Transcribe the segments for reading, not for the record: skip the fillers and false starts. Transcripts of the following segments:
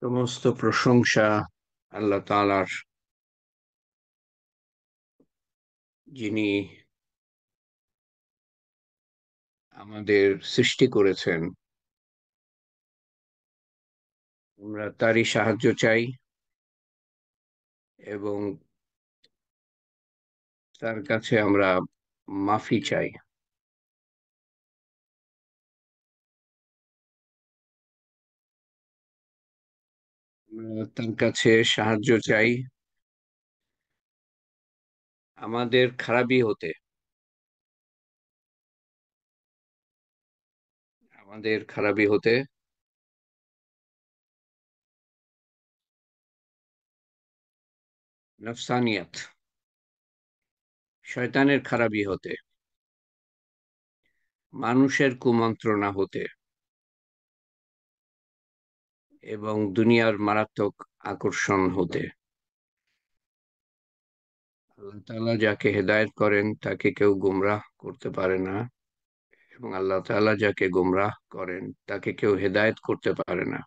সমস্ত প্রশংসা আল্লাহ তাআলার, যিনি আমাদের সৃষ্টি করেছেন। আমরা তারই সাহায্য চাই এবং তার কাছে আমরা মাফি চাই। আমরা তার কাছে সাহায্য চাই আমাদের খারাপি হতে, নফসানিয়াত, শয়তানের খারাপি হতে, মানুষের কুমন্ত্রণা হতে এবং দুনিয়ার মারাত্মক আকর্ষণ হতে। আল্লাহ তাআলা যাকে হেদায়েত করেন তাকে কেউ গোমরাহ করতে পারে না, এবং আল্লাহ তাআলা যাকে গোমরাহ করেন তাকে কেউ হেদায়েত করতে পারে না।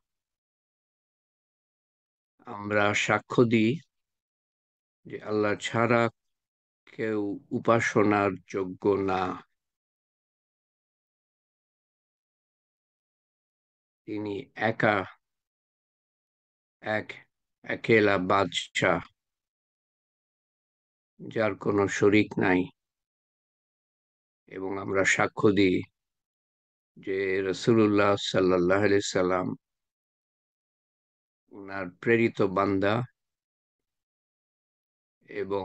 আমরা সাক্ষ্য দিই যে আল্লাহ ছাড়া কেউ উপাসনার যোগ্য না। তিনি একা, এক, একেলা বাদশাহ, যার কোনো শরিক নাই। এবং আমরা সাক্ষ্য দিই যে রাসূলুল্লাহ সাল্লাল্লাহু আলাইহি সাল্লাম উনার প্রেরিত বান্দা এবং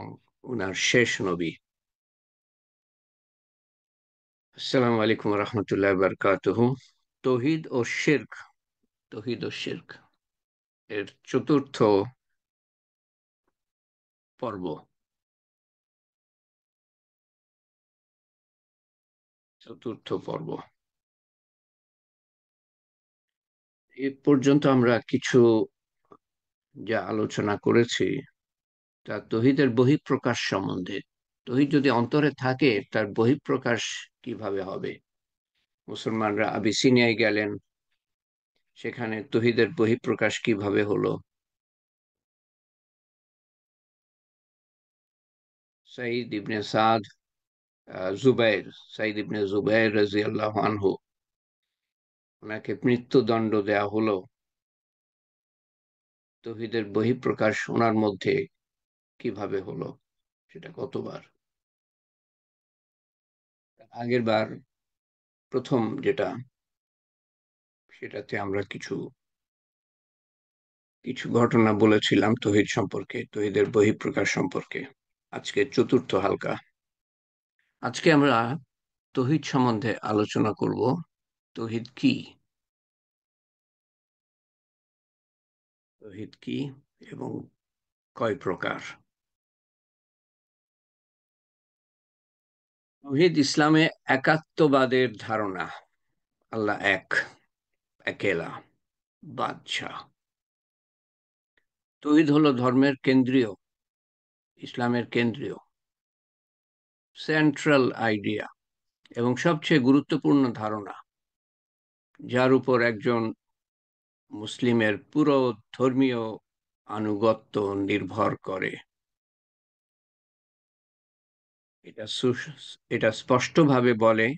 উনার শেষ নবী। আসসালামু আলাইকুম রহমতুল্লাহ বারকাতুহু। তৌহিদ ও শিরক, তৌহিদ ও শিরক এর পর্ব চতুর্থ পর্ব। এ পর্যন্ত আমরা কিছু যা আলোচনা করেছি তা তৌহিদের বহিঃপ্রকাশ সম্বন্ধে। তৌহিদ যদি অন্তরে থাকে তার বহিঃপ্রকাশ কিভাবে হবে? মুসলমানরা আবিসিনিয়ায় গেলেন, সেখানে তৌহিদের বহিঃপ্রকাশ কিভাবে হলো? সাঈদ ইবনে সাদ, জুবাইর, সাঈদ ইবনে জুবাইর রাদিয়াল্লাহু আনহু, ওনাকে মৃত্যুদণ্ড দেয়া হলো। তৌহিদের বহিঃপ্রকাশ ওনার মধ্যে কিভাবে হলো, সেটা কতবার? আগের বার প্রথম যেটা, সেটাতে আমরা কিছু কিছু ঘটনা বলেছিলাম তৌহিদ সম্পর্কে, তৌহিদের বহিঃপ্রকাশ সম্পর্কে। আজকে চতুর্থ হালকা। আজকে আমরা তৌহিদ সম্বন্ধে আলোচনা করব। তৌহিদ কি, তৌহিদ কি এবং কয় প্রকার? তৌহিদ ইসলামে একাত্মবাদের ধারণা। আল্লাহ এক, একেলা, বাদশাহ। তৌহিদ হলো ধর্মের কেন্দ্রীয়, ইসলামের কেন্দ্রীয়, সেন্ট্রাল আইডিয়া এবং সবচেয়ে গুরুত্বপূর্ণ ধারণা, যার উপর একজন মুসলিমের পুরো ধর্মীয় আনুগত্য নির্ভর করে। এটা এটা স্পষ্টভাবে বলে,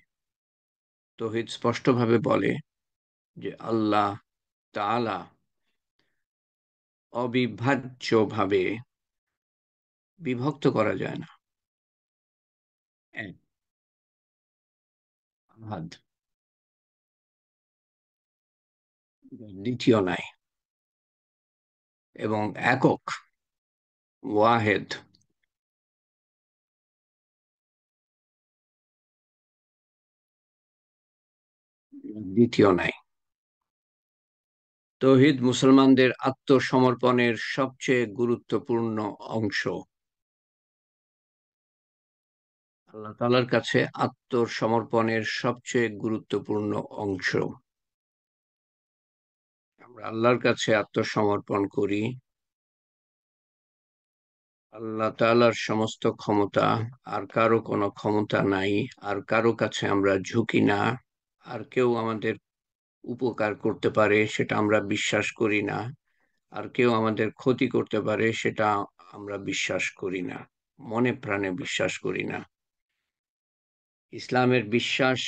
তৌহিদ স্পষ্টভাবে বলে যে আল্লাহ তাআলা অবিভাজ্যভাবে বিভক্ত করা যায় না। এক, আহাদ, দ্বিতীয় নাই, এবং একক, ওয়াহেদ, দ্বিতীয় নাই। তৌহিদ মুসলমানদের আত্মসমর্পণের সবচেয়ে গুরুত্বপূর্ণ অংশ। আল্লাহ তাআলার কাছে আত্মসমর্পণের সবচেয়ে গুরুত্বপূর্ণ অংশ। আমরা আল্লাহর কাছে আত্মসমর্পণ করি। আল্লাহ তাআলার সমস্ত ক্ষমতা, আর কারো কোনো ক্ষমতা নাই, আর কারো কাছে আমরা ঝুঁকি না, আর কেউ আমাদের উপকার করতে পারে সেটা আমরা বিশ্বাস করি না। আর কেউ আমাদের ক্ষতি করতে পারে সেটা আমরা বিশ্বাস করি না, মনে প্রাণে বিশ্বাস করি না। ইসলামের বিশ্বাস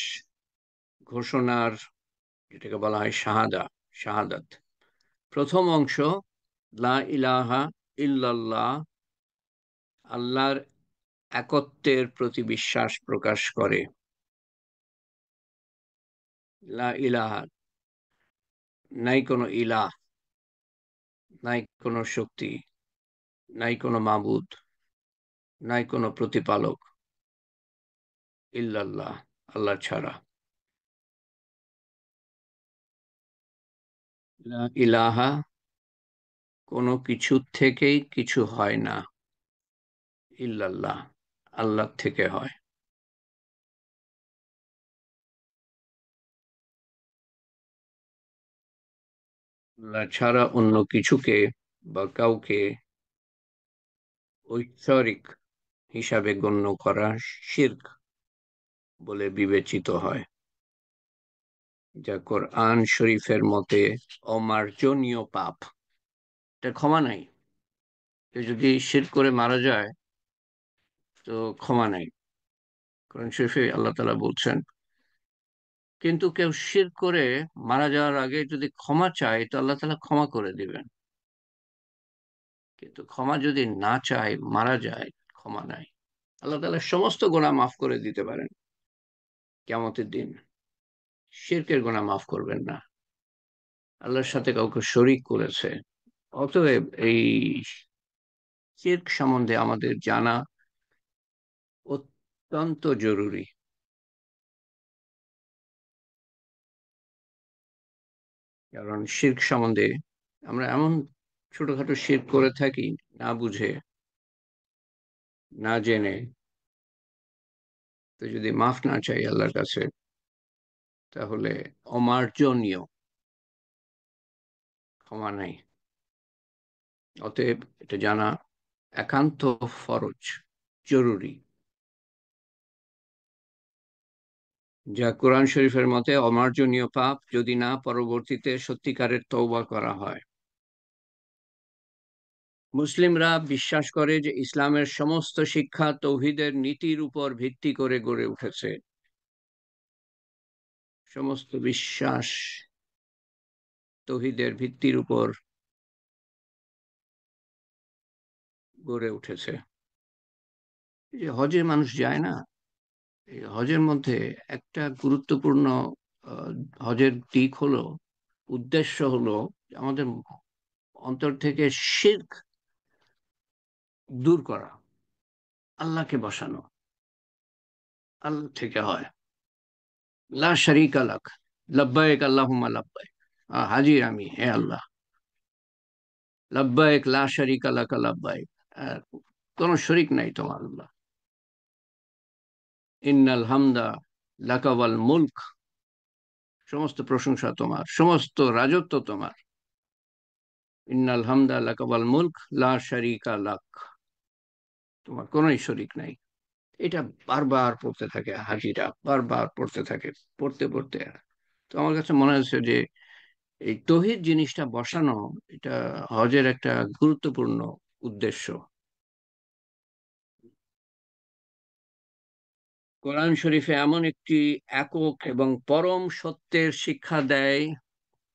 ঘোষণার, যেটাকে বলা হয় শাহাদাত, প্রথম অংশ লা ইলাহা ইল্লাল্লাহ, আল্লাহর একত্বের প্রতি বিশ্বাস প্রকাশ করে। লা ইলাহা, নাই কোনো ইলাহ, নাই কোনো শক্তি, নাই কোনো মাবুদ, নাই কোনো প্রতিপালক ইল্লাল্লাহ, আল্লাহ ছাড়া। লা ইলাহা, কোনো কিছু থেকেই কিছু হয় না, ইল্লাল্লাহ, আল্লাহ থেকে হয়। আল্লাহ ছাড়া অন্য কিছুকে বা কাউকে ঐশ্বরিক হিসাবে গণ্য করা শিরক বলে বিবেচিত হয়, যা কোরআন শরীফের মতে অমার্জনীয় পাপ। এটা ক্ষমা নাই। কেউ যদি শিরক করে মারা যায় তো ক্ষমা নাই। কোরআন শরীফে আল্লাহ তাআলা বলছেন, কিন্তু কেউ শিরক করে মারা যাওয়ার আগে যদি ক্ষমা চায় তো আল্লাহ তাআলা ক্ষমা করে দিবেন। কিন্তু ক্ষমা যদি না চায়, মারা যায়, ক্ষমা নাই। আল্লাহ তাআলা সমস্ত গুনাহ মাফ করে দিতে পারেন কিয়ামতের দিন, শিরকের গুনাহ মাফ করবেন না। আল্লাহর সাথে কাউকে শরীক করেছে। অতএব এই শিরক সম্বন্ধে আমাদের জানা অত্যন্ত জরুরি। কারণ শিরক সম্বন্ধে আমরা এমন ছোটখাটো শিরক করে থাকি, না বুঝে, না জেনে। তো যদি মাফ না চাই আল্লাহর কাছে, তাহলে অমার্জনীয়, ক্ষমা নাই। অতএব এটা জানা একান্ত ফরজ, জরুরি। যা কোরআন শরীফের মতে অমার্জনীয় পাপ, যদি না পরবর্তীতে সত্যিকারের তওবা করা হয়। মুসলিমরা বিশ্বাস করে যে ইসলামের সমস্ত শিক্ষা তৌহিদের নীতির উপর ভিত্তি করে গড়ে উঠেছে। সমস্ত বিশ্বাস তৌহিদের ভিত্তির উপর গড়ে উঠেছে। এই যে হজে মানুষ যায় না, এই হজের মধ্যে একটা গুরুত্বপূর্ণ আহ, হজের দিক হলো, উদ্দেশ্য হলো আমাদের অন্তর থেকে শিরক দূর করা, আল্লাহকে বসানো। আল্লাহ থেকে হয়। লা শারীকা লাক, লাব্বাইক আল্লাহুম্মা লাব্বাইক। হাজির আমি, হে আল্লাহ। লাব্বাইক লা শারীকা লাক লাব্বাইক। আহ, কোনো শরিক নাই তোমার আল্লাহ। ইন্নাল হামদা লাকা ওয়াল মুলক, সমস্ত প্রশংসা তোমার, সমস্ত রাজত্ব তোমার। ইন্নাল হামদা লাকা ওয়াল মুলক লা শারীকা লাক, তোমার কোনোই শরিক নাই। এটা বারবার পড়তে থাকে হাজিরা, বারবার পড়তে থাকে। পড়তে পড়তে তো আমার কাছে মনে হচ্ছে যে এই তৌহিদ জিনিসটা বসানো, এটা হজের একটা গুরুত্বপূর্ণ উদ্দেশ্য। কোরআন শরীফে এমন একটি একক এবং পরম সত্যের শিক্ষা দেয়,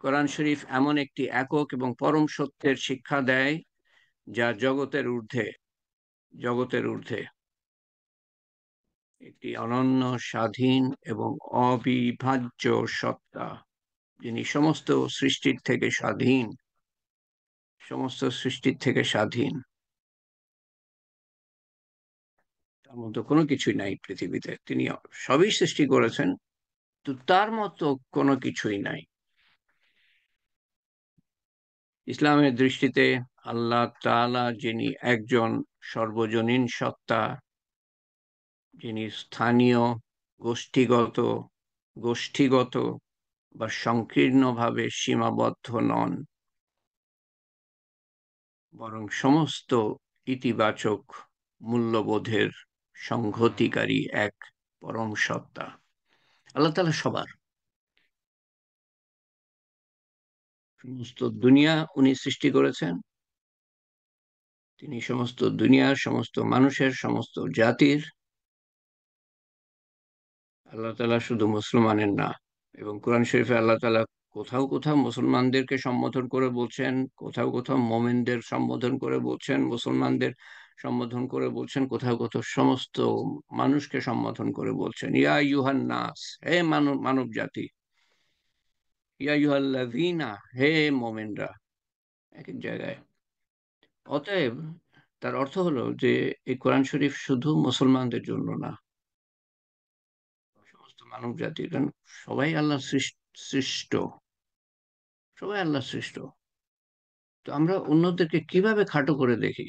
কোরআন শরীফ এমন একটি একক এবং পরম সত্যের শিক্ষা দেয় যা জগতের ঊর্ধ্বে, জগতের ঊর্ধ্বে একটি অনন্য, স্বাধীন এবং অবিভাজ্য সত্তা, যিনি সমস্ত সৃষ্টির থেকে স্বাধীন, সমস্ত সৃষ্টির থেকে স্বাধীন। তার মতো কোনো কিছুই নাই পৃথিবীতে, তিনি সবই সৃষ্টি করেছেন, তো তার মতো কোনো কিছুই নাই। ইসলামের দৃষ্টিতে আল্লাহ তাআলা যিনি একজন সর্বজনীন সত্তা, যিনি স্থানীয়, গোষ্ঠীগত গোষ্ঠীগত বা সংকীর্ণভাবে সীমাবদ্ধ নন, বরং সমস্ত ইতিবাচক মূল্যবোধের সংহতিকারী এক পরম সত্তা। আল্লাহ তাআলা সবার, সমস্ত দুনিয়া উনি সৃষ্টি করেছেন। তিনি সমস্ত দুনিয়ার সমস্ত মানুষের সমস্ত জাতির, আল্লাহ তাআলা শুধু মুসলমানের না। এবং কোরআন শরীফে আল্লাহ তাআলা কোথাও কোথাও মুসলমানদেরকে সম্বোধন করে বলছেন, কোথাও কোথাও মোমেনদের সম্বোধন করে বলছেন, মুসলমানদের সম্বোধন করে বলছেন, কোথাও কোথাও সমস্ত মানুষকে সম্বোধন করে বলছেন, ইয়া ইউহান নাস, হে মানব মানব জাতি, ইয়া ইউহাল্লাযীনা, হে মোমেনরা, এক এক জায়গায়। অতএব তার অর্থ হলো যে এই কোরআন শরীফ শুধু মুসলমানদের জন্য না, সমস্ত মানব জাতির, কারণ সবাই আল্লাহ সৃষ্ট, সবাই আল্লাহ সৃষ্ট। তো আমরা অন্যদেরকে কিভাবে খাটো করে দেখি?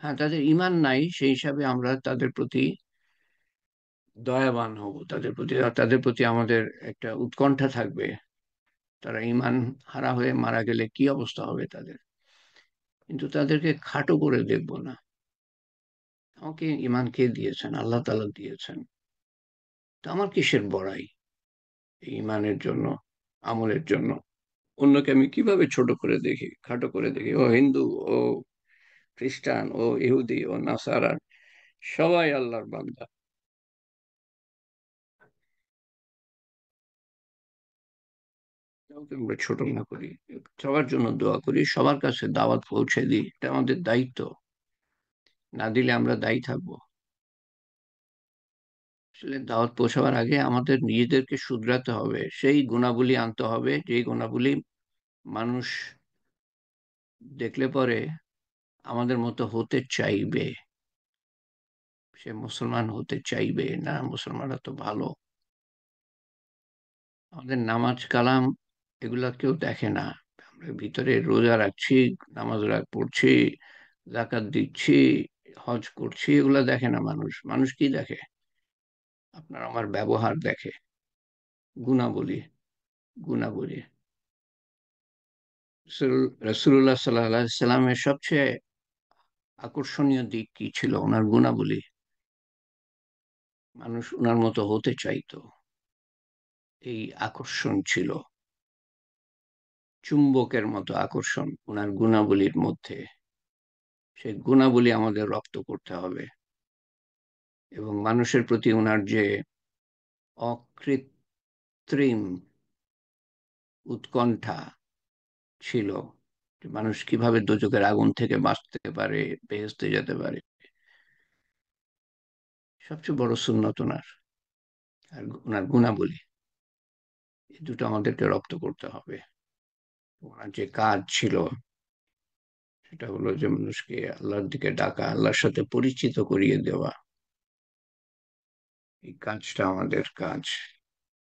হ্যাঁ, তাদের ঈমান নাই, সেই হিসাবে আমরা তাদের প্রতি দয়াবান হব, তাদের প্রতি আমাদের একটা উৎকণ্ঠা থাকবে। তারা ঈমান হারা হয়ে মারা গেলে কি অবস্থা হবে তাদের। কিন্তু তাদেরকে খাটো করে দেখব না। আমাকে ঈমান কে দিয়েছেন? আল্লাহ তাআলা দিয়েছেন। তো আমার কিসের বড়াই এই ঈমানের জন্য, আমলের জন্য? অন্যকে আমি কিভাবে ছোট করে দেখি, খাটো করে দেখি? ও হিন্দু, ও খ্রিস্টান, ও ইহুদি, ও নাসারা, সবাই আল্লাহর বান্দা। কাউকে আমরা ছোট না করি, সবার জন্য দোয়া করি, সবার কাছে দাওয়াত পৌঁছে দিই, এটা আমাদের দায়িত্ব। না দিলে আমরা দায়ী থাকবো? আসলে দাওয়াত পৌঁছাবার আগে আমাদের নিজেদেরকে শুধরাতে হবে, সেই গুণাবলী আনতে হবে যেই গুণাবলী মানুষ দেখলে পরে আমাদের মতো হতে চাইবে, সে মুসলমান হতে চাইবে। না, মুসলমানরা তো ভালো। আমাদের নামাজ কালাম এগুলা কেউ দেখে না। আমরা ভিতরে রোজা রাখছি, নামাজ পড়ছি, জাকাত দিচ্ছি, হজ করছি, এগুলা দেখে না মানুষ। মানুষ কি দেখে? আপনার আমার ব্যবহার দেখে, গুণাবলী, গুণাবলী। রসুল্লাহ সাল্লাহ সাল্লামের সবচেয়ে আকর্ষণীয় দিক কি ছিল? ওনার গুণাবলী। মানুষ ওনার মতো হতে চাইতো, এই আকর্ষণ ছিল, চুম্বকের মতো আকর্ষণ ওনার গুণাবলীর মধ্যে। সেই গুণাবলী আমাদের রপ্ত করতে হবে। এবং মানুষের প্রতি ওনার যে অকৃত্রিম উৎকণ্ঠা ছিল, যে মানুষ কিভাবে দোজখের আগুন থেকে বাঁচতে পারে, বেহেশতে যেতে পারে, সবচেয়ে বড় সুন্নত ওনার। আর ওনার গুণাবলী, এই দুটো আমাদেরকে রপ্ত করতে হবে। ওনার যে কাজ ছিল সেটা হলো যে মানুষকে আল্লাহর দিকে ডাকা, আল্লাহর সাথে পরিচিত করিয়ে দেওয়া। এই কাজটা আমাদের কাজ।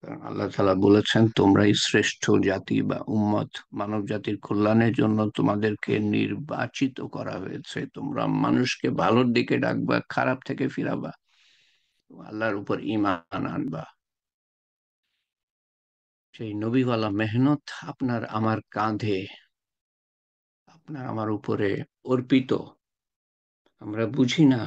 কারণ আল্লাহ তাআলা বলেছেন, তোমরাই শ্রেষ্ঠ জাতি বা উম্মত, মানব জাতির কল্যাণের জন্য তোমাদেরকে নির্বাচিত করা হয়েছে। তোমরা মানুষকে ভালোর দিকে ডাকবা, খারাপ থেকে ফিরাবা, আল্লাহর উপর ঈমান আনবা। সেই নবীওয়ালা মেহনত আপনার আমার কাঁধে, আপনার আমার উপরে অর্পিত। আমরা বুঝি না,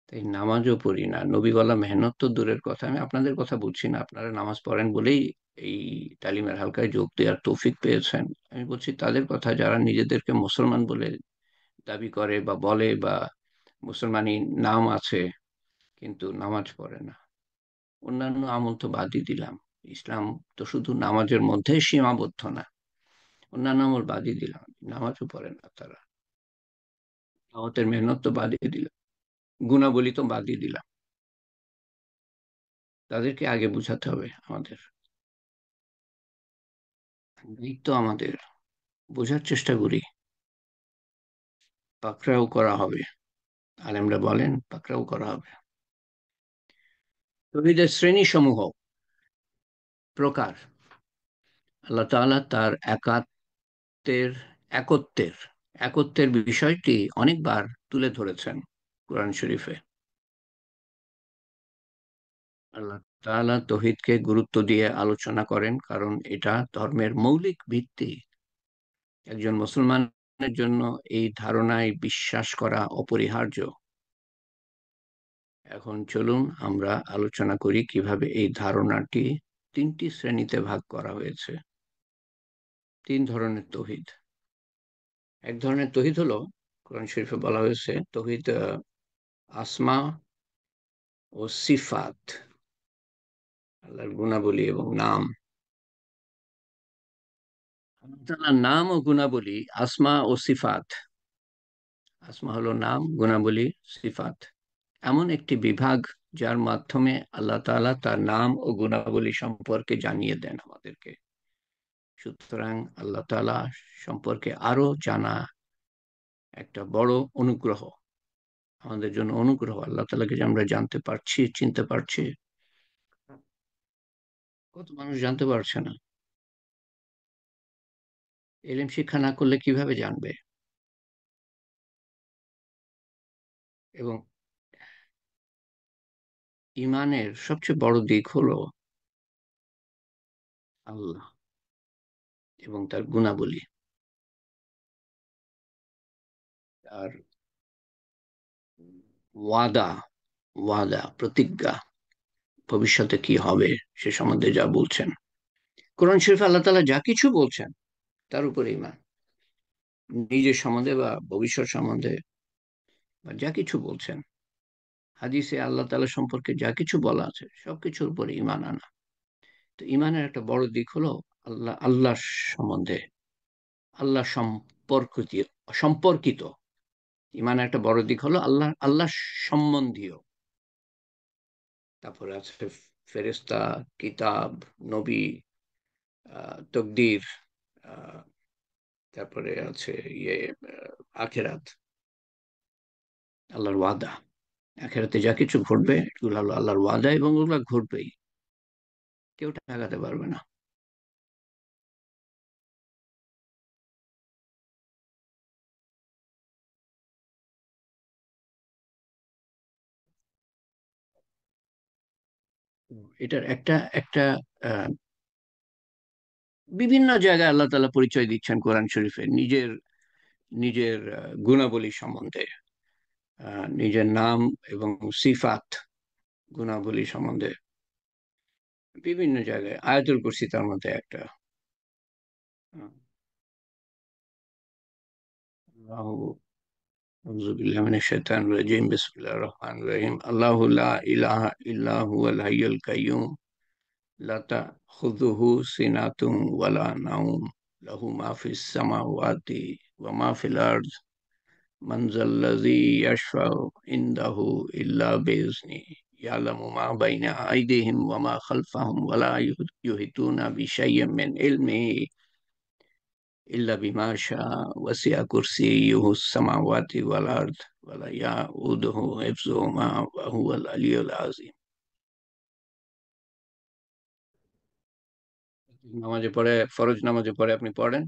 তাই নামাজও পড়ি না। নবীওয়ালা মেহনত তো দূরের কথা, আমি আপনাদের কথা বুঝছি না। আপনারা নামাজ পড়েন বলেই এই তালিমের হালকায় যোগ দেওয়ার তৌফিক পেয়েছেন। আমি বলছি তাদের কথা যারা নিজেদেরকে মুসলমান বলে দাবি করে বা বলে, বা মুসলমানি নাম আছে কিন্তু নামাজ পড়ে না। অন্যান্য আমল তো বাদই দিলাম, ইসলাম তো শুধু নামাজের মধ্যে সীমাবদ্ধ না, অন্যান্য আমল বাদই দিলাম, নামাজও পড়ে না তারা। দাওয়াতের মেহনত তো বাদই দিলাম, গুণাবলী তো বাদই দিলাম। তাদেরকে আগে বুঝাতে হবে আমাদের, দায়িত্ব আমাদের। বোঝার চেষ্টা করি, পাকড়াও করা হবে। আলেমরা বলেন পাকড়াও করা হবে। তৌহিদের শ্রেণী সমূহ, প্রকার। আল্লাহ তাআলা তার একাত্মের একত্বের একত্বের বিষয়টি অনেকবার তুলে ধরেছেন কোরআন শরীফে। আল্লাহ তাআলা তৌহিদকে গুরুত্ব দিয়ে আলোচনা করেন, কারণ এটা ধর্মের মৌলিক ভিত্তি। একজন মুসলমানের জন্য এই ধারণায় বিশ্বাস করা অপরিহার্য। এখন চলুন আমরা আলোচনা করি কিভাবে এই ধারণাটি তিনটি শ্রেণীতে ভাগ করা হয়েছে। তিন ধরনের তৌহিদ। এক ধরনের তৌহিদ হলো, কোরআন শরীফে বলা হয়েছে তৌহিদ আসমা ও সিফাত, আল্লাহর গুণাবলী এবং নাম। আল্লাহ তাআলার নাম ও গুণাবলী, আসমা ও সিফাত। আসমা হলো নাম, গুণাবলী, সিফাত এমন একটি বিভাগ যার মাধ্যমে আল্লাহ তাআলা তার নাম ও গুণাবলী সম্পর্কে জানিয়ে দেন আমাদেরকে। সুতরাং আল্লাহ তাআলা সম্পর্কে আরো জানা একটা বড় অনুগ্রহ, আমাদের জন্য অনুগ্রহ। আল্লাহ তাআলাকে যে আমরা জানতে পারছি, চিনতে পারছি, কত মানুষ জানতে পারছে না। এলেম শিক্ষা না করলে কিভাবে জানবে? এবং ইমানের সবচেয়ে বড় দিক হলো আল্লাহ এবং তার গুণাবলী, আর ওয়াদা, ওয়াদা প্রতিজ্ঞা, ভবিষ্যতে কি হবে সে সম্বন্ধে যা বলছেন। কোরআন শরীফে আল্লাহ তাআলা যা কিছু বলছেন তার উপরে ঈমান, নিজের সম্বন্ধে বা ভবিষ্যৎ সম্বন্ধে বা যা কিছু বলছেন, হাদিসে আল্লাহ তাআলা সম্পর্কে যা কিছু বলা আছে সবকিছুর উপরে ঈমান আনা। তো ঈমানের একটা বড় দিক হলো আল্লাহ সম্বন্ধে, আল্লাহ সম্পর্কিত, সম্পর্কিত। ঈমানের একটা বড় দিক হলো আল্লাহ সম্বন্ধীয়। তারপরে আছে ফেরেশতা, কিতাব, নবী, তকদির, আহ, তারপরে আছে আখেরাত, আল্লাহর ওয়াদা। আখেরাতে যা কিছু ঘটবে এগুলো হলো আল্লাহর ওয়াদা এবং ওগুলো ঘটবেই, কেউ ঠেকাতে পারবে না। এটার একটা একটা আহ, বিভিন্ন জায়গায় আল্লাহ তাআলা পরিচয় দিচ্ছেন কোরআন শরীফে নিজের নিজের গুণাবলী সম্বন্ধে, নিজের নাম এবং সিফাত, গুণাবলী সম্বন্ধে বিভিন্ন জায়গায়। আয়াতুল কুরসি তার মধ্যে একটা। আহ, আল্লাহু আউযু বিল্লাহি মিনাশ শাইতানির রাজিম, বিসমিল্লাহির রহমানির রহিম। আল্লাহু লা ইলাহা ইল্লা হুয়াল হাইয়ুল কাইয়্যুম লা তাখুযুহু সিনাতুন ওয়ালা নাওম লাহু মা ফিস সামাওয়াতি ওয়া মা ফিল আরদ মান যাল্লাযী ইয়াশফাউ ইনদাহু ইল্লা বিইজনিহি ইয়ালামু মা বাইনা আইদিহিম ওয়া মা খালফাহুম ওয়া লা ইউহিতুনা বিশাইয়্যিন মিন ইলমিহি ইল্লা বিমা শাআ ওয়াসি'a কুরসিয়্যুহু সামাওয়াতি ওয়াল আরদ ওয়া লা ইয়াউদুহু হিফযুহুমা ওয়া হুয়াল আলিয়্যুল আযীম। নামাজে পড়ে, ফরজ নামাজে পড়ে আপনি পড়েন,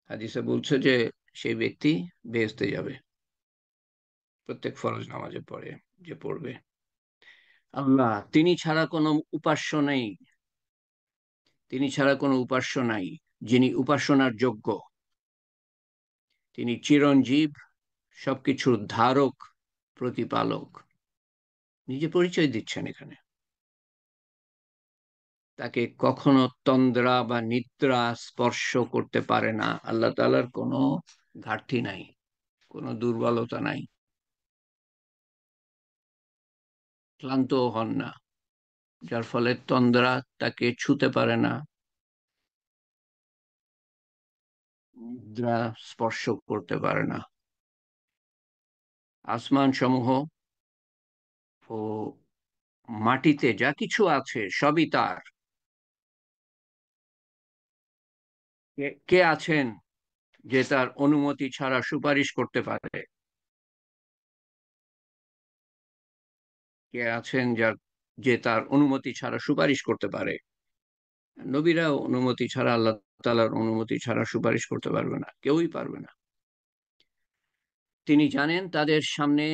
হাদিসে বলছে যে সেই ব্যক্তি বেহেশতে যাবে, প্রত্যেক ফরজ নামাজে পড়ে যে পড়বে। আল্লাহ, তিনি ছাড়া কোনো উপাস্য নেই, তিনি ছাড়া কোনো উপাস্য নাই যিনি উপাসনার যোগ্য। তিনি চিরঞ্জীব, সবকিছুর ধারক, প্রতিপালক, নিজে পরিচয় দিচ্ছেন এখানে। তাকে কখনো তন্দ্রা বা নিদ্রা স্পর্শ করতে পারে না। আল্লাহ তাআলার কোনো ঘাটতি নাই, কোনো দুর্বলতা নাই, ক্লান্তও হন না, যার ফলে তন্দ্রা তাকে ছুতে পারে না, নিদ্রা স্পর্শ করতে পারে না। আসমান সমূহ ও মাটিতে যা কিছু আছে সবই তার। কে কে আছেন যে তার অনুমতি ছাড়া সুপারিশ করতে পারে? কে আছেন যে তার অনুমতি ছাড়া সুপারিশ করতে পারে? নবীরাও অনুমতি ছাড়া, আল্লাহ তাআলার অনুমতি ছাড়া সুপারিশ করতে পারবে না, কেউই পারবে না। তিনি জানেন তাদের সামনে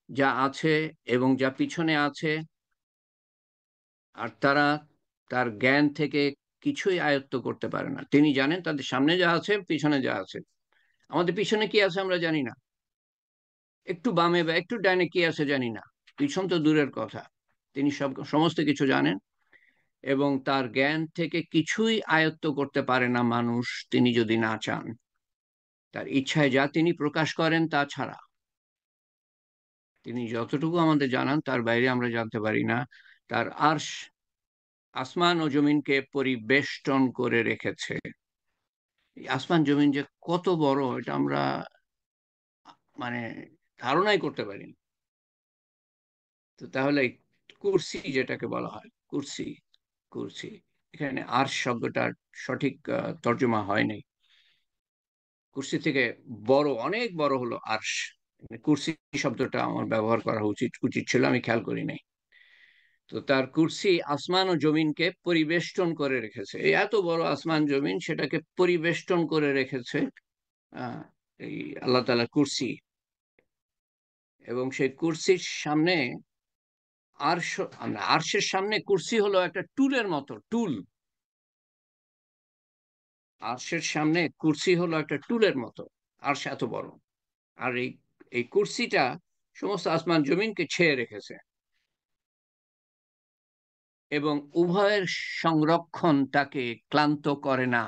যা আছে এবং যা পিছনে আছে, আর তারা তার জ্ঞান থেকে কিছুই আয়ত্ত করতে পারে না। তিনি জানেন তাদের সামনে যা আছে, পিছনে যা আছে। আমাদের পিছনে কি আছে আমরা জানি না, একটু বামে বা একটু ডাইনে কি আছে জানি না, পিছন তো দূরের কথা। তিনি সমস্ত কিছু জানেন এবং তার জ্ঞান থেকে কিছুই আয়ত্ত করতে পারে না মানুষ, তিনি যদি না চান। তার ইচ্ছায় যা তিনি প্রকাশ করেন তা ছাড়া তিনি যতটুকু আমাদের জানান তার বাইরে আমরা জানতে পারি না। তার আরশ আসমান ও জমিনকে পরিবেষ্টন করে রেখেছে। এই আসমান জমিন যে কত বড়, এটা আমরা মানে ধারণাই করতে পারি না। তো তাহলে এই কুরসি যেটাকে বলা হয়, কুরসি, কুরসি, এখানে আরশ শব্দটার সঠিক তর্জমা হয় নাই। কুরসি থেকে বড়, অনেক বড় হলো আরশ। কুরসি শব্দটা আমার ব্যবহার করা উচিত উচিত ছিল, আমি খেয়াল করি নাই। তো তার কুরসি আসমান ও জমিনকে পরিবেষ্টন করে রেখেছে। এই এত বড় আসমান জমিন, সেটাকে পরিবেষ্টন করে রেখেছে আহ, এই আল্লাহ তাআলা কুরসি। এবং সেই কুরসির সামনে আরশ, আমরা আরশের সামনে কুরসি হলো একটা টুলের মতো, টুল। আরশের সামনে কুরসি হলো একটা টুলের মতো, আরশ এত বড়। আর এই এই কুরসিটা সমস্ত আসমান জমিনকে ছেয়ে রেখেছে, এবং উভয়ের সংরক্ষণ তাকে ক্লান্ত করে না।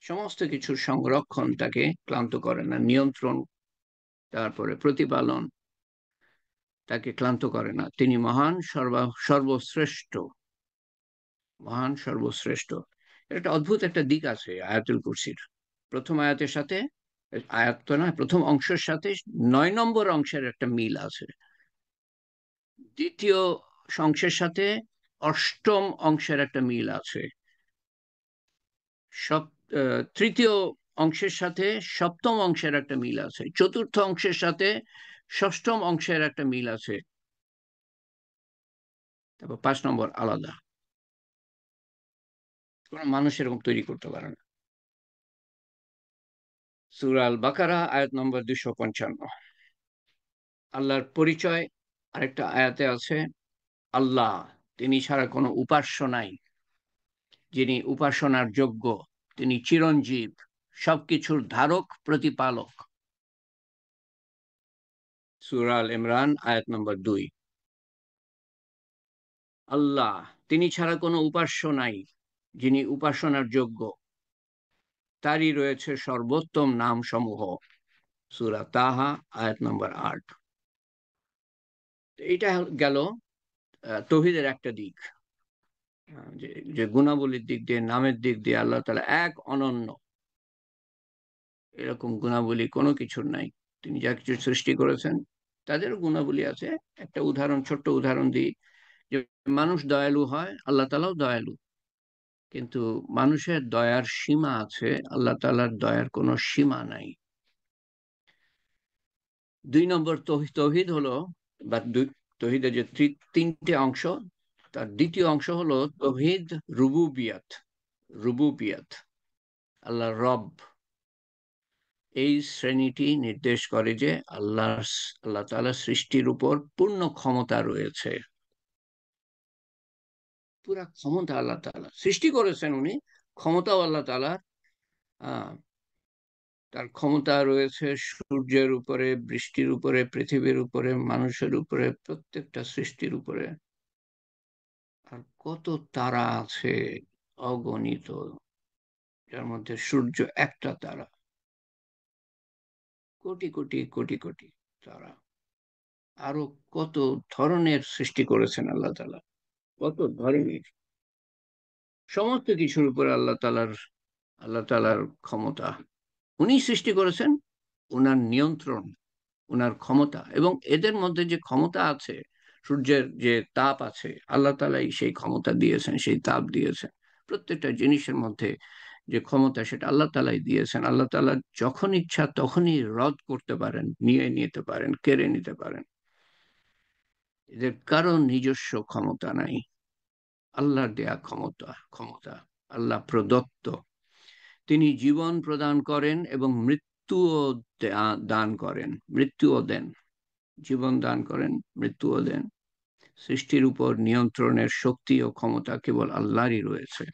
সমস্ত কিছুর সংরক্ষণ তাকে ক্লান্ত করে না, নিয়ন্ত্রণ, তারপরে প্রতিপালন তাকে ক্লান্ত করে না। তিনি মহান, সর্বশ্রেষ্ঠ, মহান সর্বশ্রেষ্ঠ। এটা অদ্ভুত একটা দিক আছে আয়াতুল কুরসির। প্রথম আয়াতের সাথে, আয়াত তো না, প্রথম অংশের সাথে 9 নম্বর অংশের একটা মিল আছে। দ্বিতীয় অংশের সাথে অষ্টম অংশের একটা মিল আছে। সব তৃতীয় অংশের সাথে সপ্তম অংশের একটা মিল আছে। চতুর্থ অংশের সাথে ষষ্ঠম অংশের একটা মিল আছে। তারপর 5 নম্বর আলাদা, কোনো মানুষ এরকম তৈরি করতে পারে না। সূরা আল বাকারা আয়াত নম্বর 255। আল্লাহর পরিচয় আরেকটা আয়াতে আছে, আল্লাহ, তিনি ছাড়া কোনো উপাস্য নাই, যিনি উপাসনার যোগ্য, তিনি চিরঞ্জীব, সবকিছুর ধারক প্রতিপালক। সূরা আল ইমরান আয়াত নম্বর 2। আল্লাহ, তিনি ছাড়া কোনো উপাস্য নাই, যিনি উপাসনার যোগ্য, তারই রয়েছে সর্বোত্তম নাম সমূহ। সূরা তাহা আয়াত নম্বর 8। এইটা গেল তৌহিদের একটা দিক। যে যে গুণাবলীর দিক দিয়ে, নামের দিক দিয়ে আল্লাহ তাআলা এক, অনন্য। এরকম গুণাবলী কোনো কিছুর নাই। তিনি যা কিছু সৃষ্টি করেছেন তাদেরও গুণাবলী আছে। একটা উদাহরণ, ছোট্ট উদাহরণ দিই, যে মানুষ দয়ালু হয়, আল্লাহ তাআলাও দয়ালু। কিন্তু মানুষের দয়ার সীমা আছে, আল্লাহ তাআলার দয়ার কোনো সীমা নাই। 2 নম্বর তৌহিদ হলো, বা তৌহিদের যে তিনটে অংশ, তার দ্বিতীয় অংশ হলো তৌহিদ রুবুবিয়াত। রুবুবিয়াত, আল্লাহ রব। এই শ্রেণীটি নির্দেশ করে যে আল্লাহ তাআলা সৃষ্টির উপর পূর্ণ ক্ষমতা রয়েছে। পুরা ক্ষমতা আল্লাহ তাআলা, সৃষ্টি করেছেন উনি, ক্ষমতাও আল্লাহ তাআলা। আহ তার ক্ষমতা রয়েছে সূর্যের উপরে, বৃষ্টির উপরে, পৃথিবীর উপরে, মানুষের উপরে, প্রত্যেকটা সৃষ্টির উপরে। আর কত তারা আছে, অগণিত, যার মধ্যে সূর্য একটা তারা, কোটি কোটি কোটি কোটি তারা। আরো কত ধরনের সৃষ্টি করেছেন আল্লাহ তাআলা, কত ধরনের। সমস্ত কিছুর উপরে আল্লাহ তাআলার ক্ষমতা। উনি সৃষ্টি করেছেন, উনার নিয়ন্ত্রণ, উনার ক্ষমতা, এবং এদের মধ্যে যে ক্ষমতা আছে, সূর্যের যে তাপ আছে, আল্লাহ তাআলাই সেই ক্ষমতা দিয়েছেন, সেই তাপ দিয়েছেন। প্রত্যেকটা জিনিসের মধ্যে যে ক্ষমতা, সেটা আল্লাহ তাআলাই দিয়েছেন। আল্লাহ তাআলা যখন ইচ্ছা তখনই রদ করতে পারেন, নিয়ে নিতে পারেন, কেড়ে নিতে পারেন। এদের কারো নিজস্ব ক্ষমতা নাই, আল্লাহর দেয়া ক্ষমতা, ক্ষমতা আল্লাহ প্রদত্ত। তিনি জীবন প্রদান করেন এবং মৃত্যুও দান করেন, মৃত্যুও দেন। জীবন দান করেন, মৃত্যুও দেন। সৃষ্টির উপর নিয়ন্ত্রণের শক্তি ও ক্ষমতা কেবল আল্লাহরই রয়েছে,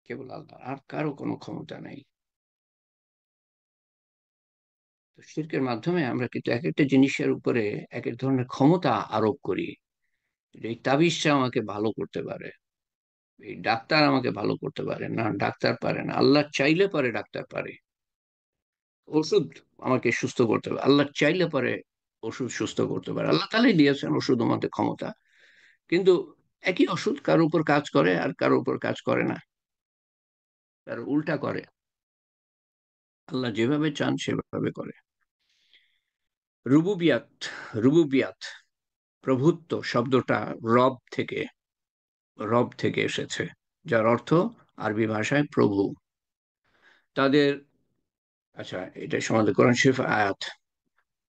কেবল আল্লাহ, আর কারো কোনো ক্ষমতা নেই। তো শিরকের মাধ্যমে আমরা কিন্তু এক একটা জিনিসের উপরে এক এক ধরনের ক্ষমতা আরোপ করি। এই তাবিজটা আমাকে ভালো করতে পারে, এই ডাক্তার আমাকে ভালো করতে পারে না, ডাক্তার পারে না। আল্লাহ চাইলে পারে, ডাক্তার পারে। ওষুধ আমাকে সুস্থ করতে পারে, আল্লাহ চাইলে পারে ওষুধ সুস্থ করতে পারে। আল্লাহ তালাই দিয়েছেন ওষুধের মধ্যে ক্ষমতা। কিন্তু একই ওষুধ কারো উপর কাজ করে আর কারো উপর কাজ করে না, কারো উল্টা করে। আল্লাহ যেভাবে চান সেভাবে করে। রুবুবিয়াত, রুবুবিয়াত, প্রভুত্ব শব্দটা রব থেকে, রব থেকে এসেছে, যার অর্থ আরবি ভাষায় প্রভু। তাদের, আচ্ছা এটা সম্বন্ধে কোরআন শরীফ আয়াত,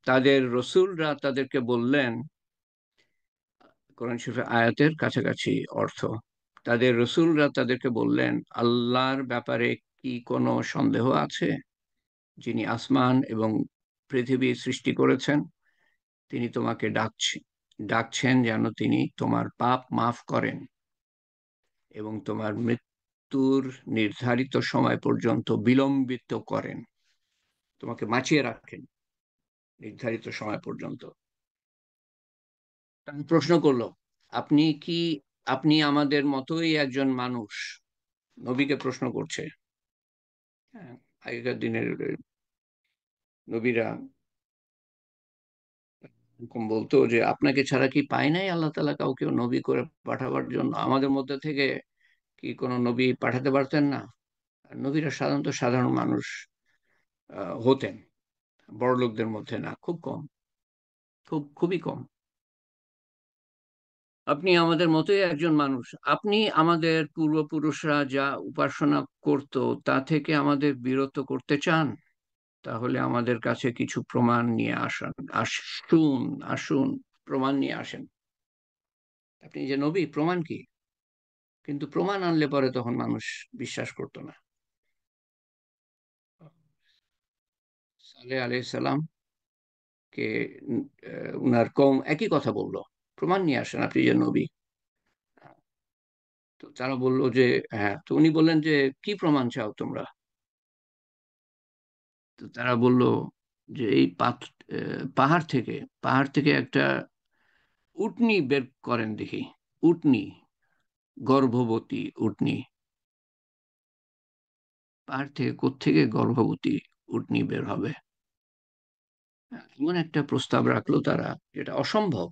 তাদের রসুলরা তাদেরকে বললেন, কোরআন শরীফের আয়াতের কাছাকাছি অর্থ, তাদের রসুলরা তাদেরকে বললেন, আল্লাহর ব্যাপারে কি কোনো সন্দেহ আছে? যিনি আসমান এবং পৃথিবী সৃষ্টি করেছেন, তিনি তোমাকে ডাকছেন যেন তিনি তোমার পাপ মাফ করেন এবং তোমার মৃত্যুর নির্ধারিত সময় পর্যন্ত বিলম্বিত করেন, তোমাকে বাঁচিয়ে রাখেন নির্ধারিত সময় পর্যন্ত। আমি প্রশ্ন করলো, আপনি কি, আপনি আমাদের মতোই একজন মানুষ? নবীকে প্রশ্ন করছে। হ্যাঁ, আগেকার দিনের নবীরা এরকম বলতো যে আপনাকে ছাড়া কি পাই নাই আল্লাহ তাআলা কাউকে নবী করে পাঠাবার জন্য? আমাদের মধ্যে থেকে কি কোনো নবী পাঠাতে পারতেন না? আর নবীরা সাধারণত সাধারণ মানুষ হতেন, বড় লোকদের মধ্যে না, খুব কম, খুবই কম। আপনি আমাদের মতোই একজন মানুষ, আপনি আমাদের পূর্বপুরুষরা যা উপাসনা করত তা থেকে আমাদের বিরত করতে চান? তাহলে আমাদের কাছে কিছু প্রমাণ নিয়ে আসেন। আসুন, আসুন, প্রমাণ নিয়ে আসেন। আপনি যে নবী, প্রমাণ কি? কিন্তু প্রমাণ আনলে পরে তখন মানুষ বিশ্বাস করতো না। সালেহ আলাইহিস সালাম কে উনার কওম একই কথা বললো, প্রমাণ নিয়ে আসেন আপনি যে নবী। তো তারা বললো যে হ্যাঁ, তো উনি বললেন যে কি প্রমাণ চাও তোমরা? তো তারা বলল যে এই পাহাড় থেকে একটা উটনি বের করেন দেখি। উটনি, গর্ভবতী উটনি। পাহাড় থেকে কোত্থেকে গর্ভবতী উটনি বের হবে? এমন একটা প্রস্তাব রাখলো তারা, যেটা অসম্ভব,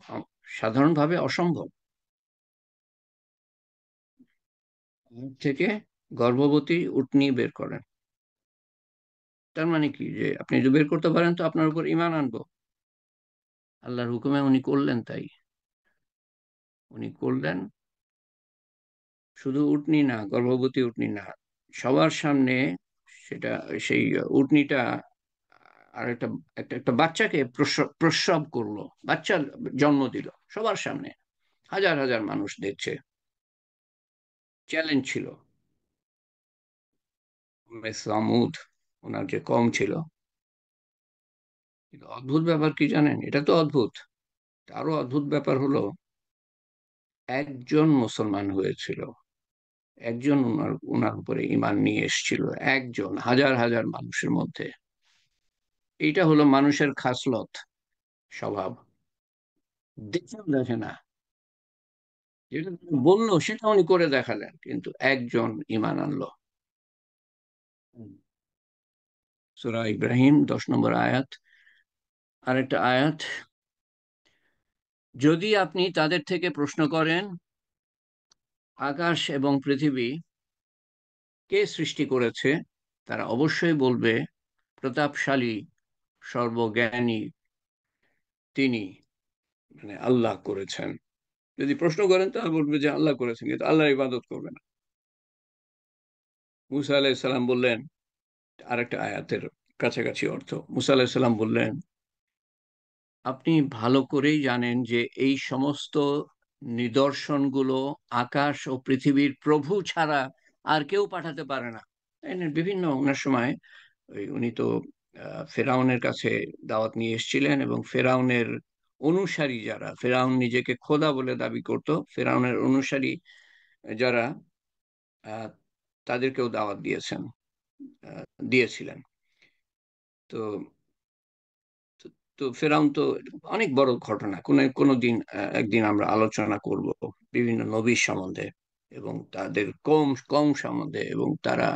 সাধারণভাবে অসম্ভব। পাহাড় থেকে গর্ভবতী উটনি বের করেন, তার মানে কি যে আপনি যদি বের করতে পারেন তো আপনার উপর ঈমান আনবো। আল্লাহর হুকুমে উনি করলেন তাই। উনি করলেন, শুধু উটনি না, গর্ভবতী উটনি না, সবার সামনে সেটা, সেই উটনিটা আর একটা একটা একটা বাচ্চাকে প্রসব করলো, বাচ্চা জন্ম দিল সবার সামনে, হাজার হাজার মানুষ দেখছে। চ্যালেঞ্জ ছিল। সামুদ, ওনার যে কম ছিল। কিন্তু অদ্ভুত ব্যাপার কি জানেন? এটা তো অদ্ভুত, আরো অদ্ভুত ব্যাপার হলো একজন মুসলমান হয়েছিল, একজন ওনার ওনার উপরে ঈমান নিয়ে এসেছিল, একজন হাজার হাজার মানুষের মধ্যে। এইটা হলো মানুষের খাসলত, স্বভাব। দেখেও দেখে না, যেটা তিনি বললো সেটা উনি করে দেখালেন, কিন্তু একজন ঈমান আনলো। সূরা ইব্রাহিম 10 নম্বর আয়াত। আরেকটা আয়াত, যদি আপনি তাদের থেকে প্রশ্ন করেন আকাশ এবং পৃথিবী কে সৃষ্টি করেছে, তারা অবশ্যই বলবে প্রতাপশালী, সর্বজ্ঞানী তিনি, মানে আল্লাহ করেছেন। যদি প্রশ্ন করেন তাহলে বলবে যে আল্লাহ করেছেন, কিন্তু আল্লাহর ইবাদত করবে না। মুসা আলাইহিস সালাম বললেন, আরেকটা আয়াতের কাছাকাছি অর্থ, মুসা আলাইহিস সালাম বললেন, আপনি ভালো করেই জানেন যে এই সমস্ত নিদর্শনগুলো আকাশ ও পৃথিবীর প্রভু ছাড়া আর কেউ পাঠাতে পারে না। বিভিন্ন ওনার সময় উনি তো ফেরাউনের কাছে দাওয়াত নিয়ে এসেছিলেন, এবং ফেরাউনের অনুসারী যারা, ফেরাউন নিজেকে খোদা বলে দাবি করত, ফেরাউনের অনুসারী যারা, আহ, তাদেরকেও দাওয়াত দিয়েছিলেন। তো তো ফেরাউন তো অনেক বড় ঘটনা, কোনো দিন একদিন আমরা আলোচনা করব বিভিন্ন নবীর সম্বন্ধে এবং তাদের কম কম সম্বন্ধে, এবং তারা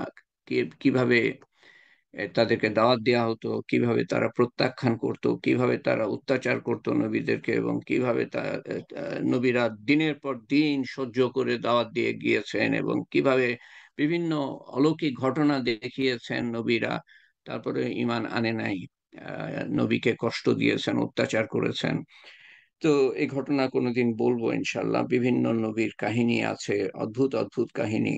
কিভাবে তাদেরকে দাওয়াত দেওয়া হতো, কিভাবে তারা প্রত্যাখ্যান করত, কিভাবে তারা অত্যাচার করত নবীদেরকে, এবং কিভাবে নবীরা দিনের পর দিন সহ্য করে দাওয়াত দিয়ে গিয়েছেন, এবং কিভাবে বিভিন্ন অলৌকিক ঘটনা দেখিয়েছেন নবীরা, তারপরে ঈমান আনে নাই, নবীকে কষ্ট দিয়েছেন, অত্যাচার করেছেন। তো এই ঘটনা কোনোদিন বলবো ইনশাল্লাহ। বিভিন্ন নবীর কাহিনী আছে, অদ্ভুত অদ্ভুত কাহিনী,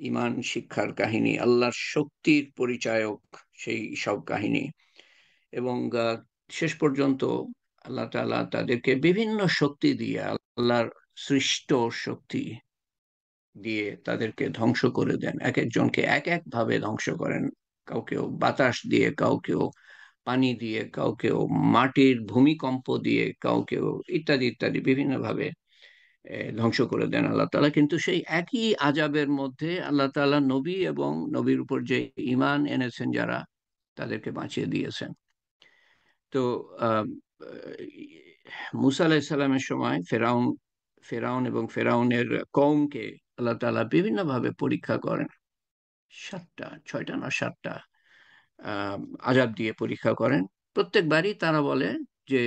ইমান শিক্ষার কাহিনী, আল্লাহর শক্তির পরিচায়ক সেই সব কাহিনী। এবং শেষ পর্যন্ত আল্লাহ তাআলা তাদেরকে বিভিন্ন শক্তি দিয়ে, আল্লাহর সৃষ্ট শক্তি দিয়ে তাদেরকে ধ্বংস করে দেন। এক একজনকে এক এক ভাবে ধ্বংস করেন। কাউকেও বাতাস দিয়ে, কাউকেও পানি দিয়ে, কাউকেও মাটির ভূমিকম্প দিয়ে, কাউকেও ইত্যাদি ইত্যাদি বিভিন্ন ভাবে ধ্বংস করে দেন আল্লাহ তাআলা। কিন্তু সেই একই আযাবের মধ্যে আল্লাহ তাআলা নবী এবং নবীর উপর যে ঈমান এনেছেন যারা, তাদেরকে বাঁচিয়ে দিয়েছেন। তো আহ, মুসা আলাইহিস সালামের সময় ফেরাউন এবং ফেরাউনের কওমকে আল্লাহ তাআলা বিভিন্ন ভাবে পরীক্ষা করেন। সাতটা, ছয়টা না সাতটা আহ আযাব দিয়ে পরীক্ষা করেন। প্রত্যেকবারই তারা বলে যে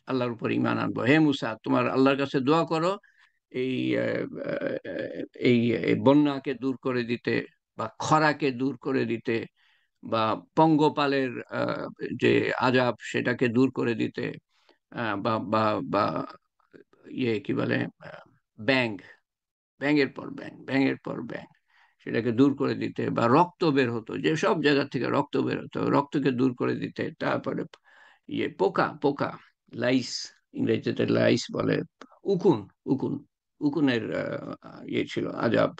আল্লাহর উপর ঈমান আনবো, হে মুসা তোমার আল্লাহর কাছে দোয়া করো এই আহ, এই এই বন্যাকে দূর করে দিতে, বা খরাকে দূর করে দিতে, বা পঙ্গপালের যে আযাব সেটাকে দূর করে দিতে, বা বা বা কি বলে, ব্যাঙ, ব্যাঙের পর ব্যাঙ, ব্যাঙের পর ব্যাঙ, সেটাকে দূর করে দিতে, বা রক্ত বের হতো, যে সব জায়গা থেকে রক্ত বের হতো, রক্তকে দূর করে দিতে। তারপরে পোকা পোকা, লাইস, ইংরেজিতে লাইস বলে, উকুন, উকুন, উকুনের ছিল আজাব।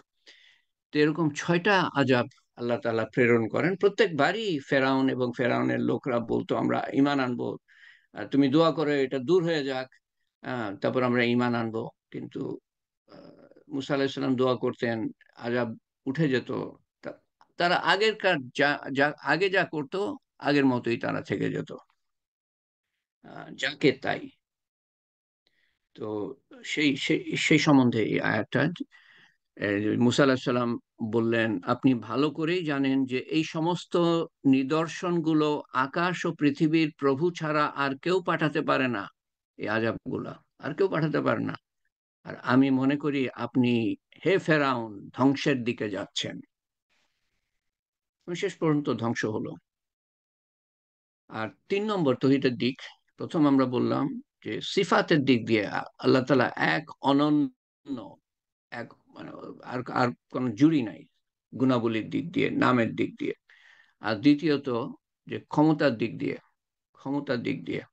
তো এরকম ছয়টা আজাব আল্লাহ তাআলা প্রেরণ করেন। প্রত্যেকবারই ফেরাউন এবং ফেরাউনের লোকরা বলতো আমরা ঈমান আনবো, তুমি দোয়া করে এটা দূর হয়ে যাক, তারপর আমরা ঈমান আনবো। কিন্তু মুসা আলাহিসাল্লাম দোয়া করতেন, আজাব উঠে যেত। তা- তারা আগেরকার যা যা আগে যা করতো, আগের মতোই তারা থেকে যেত, যাকে তাই। তো সেই সেই সেই সম্বন্ধে এই আয়াতটা, মুসা আলাহিসাল্লাম বললেন, আপনি ভালো করেই জানেন যে এই সমস্ত নিদর্শনগুলো আকাশ ও পৃথিবীর প্রভু ছাড়া আর কেউ পাঠাতে পারে না। এই আযাবগুলা আর কেউ পাঠাতে পারে না। আর আমি মনে করি আপনি, হে ফেরাউন, ধ্বংসের দিকে যাচ্ছেন। শেষ পর্যন্ত ধ্বংস হলো। আর 3 নম্বর তৌহিদের দিক, প্রথম আমরা বললাম যে সিফাতের দিক দিয়ে আল্লাহ তাআলা এক, অনন্য, এক, মানে আর আর কোনো জুড়ি নাই গুণাবলীর দিক দিয়ে, নামের দিক দিয়ে। আর দ্বিতীয়ত যে ক্ষমতার দিক দিয়ে, ক্ষমতার দিক দিয়ে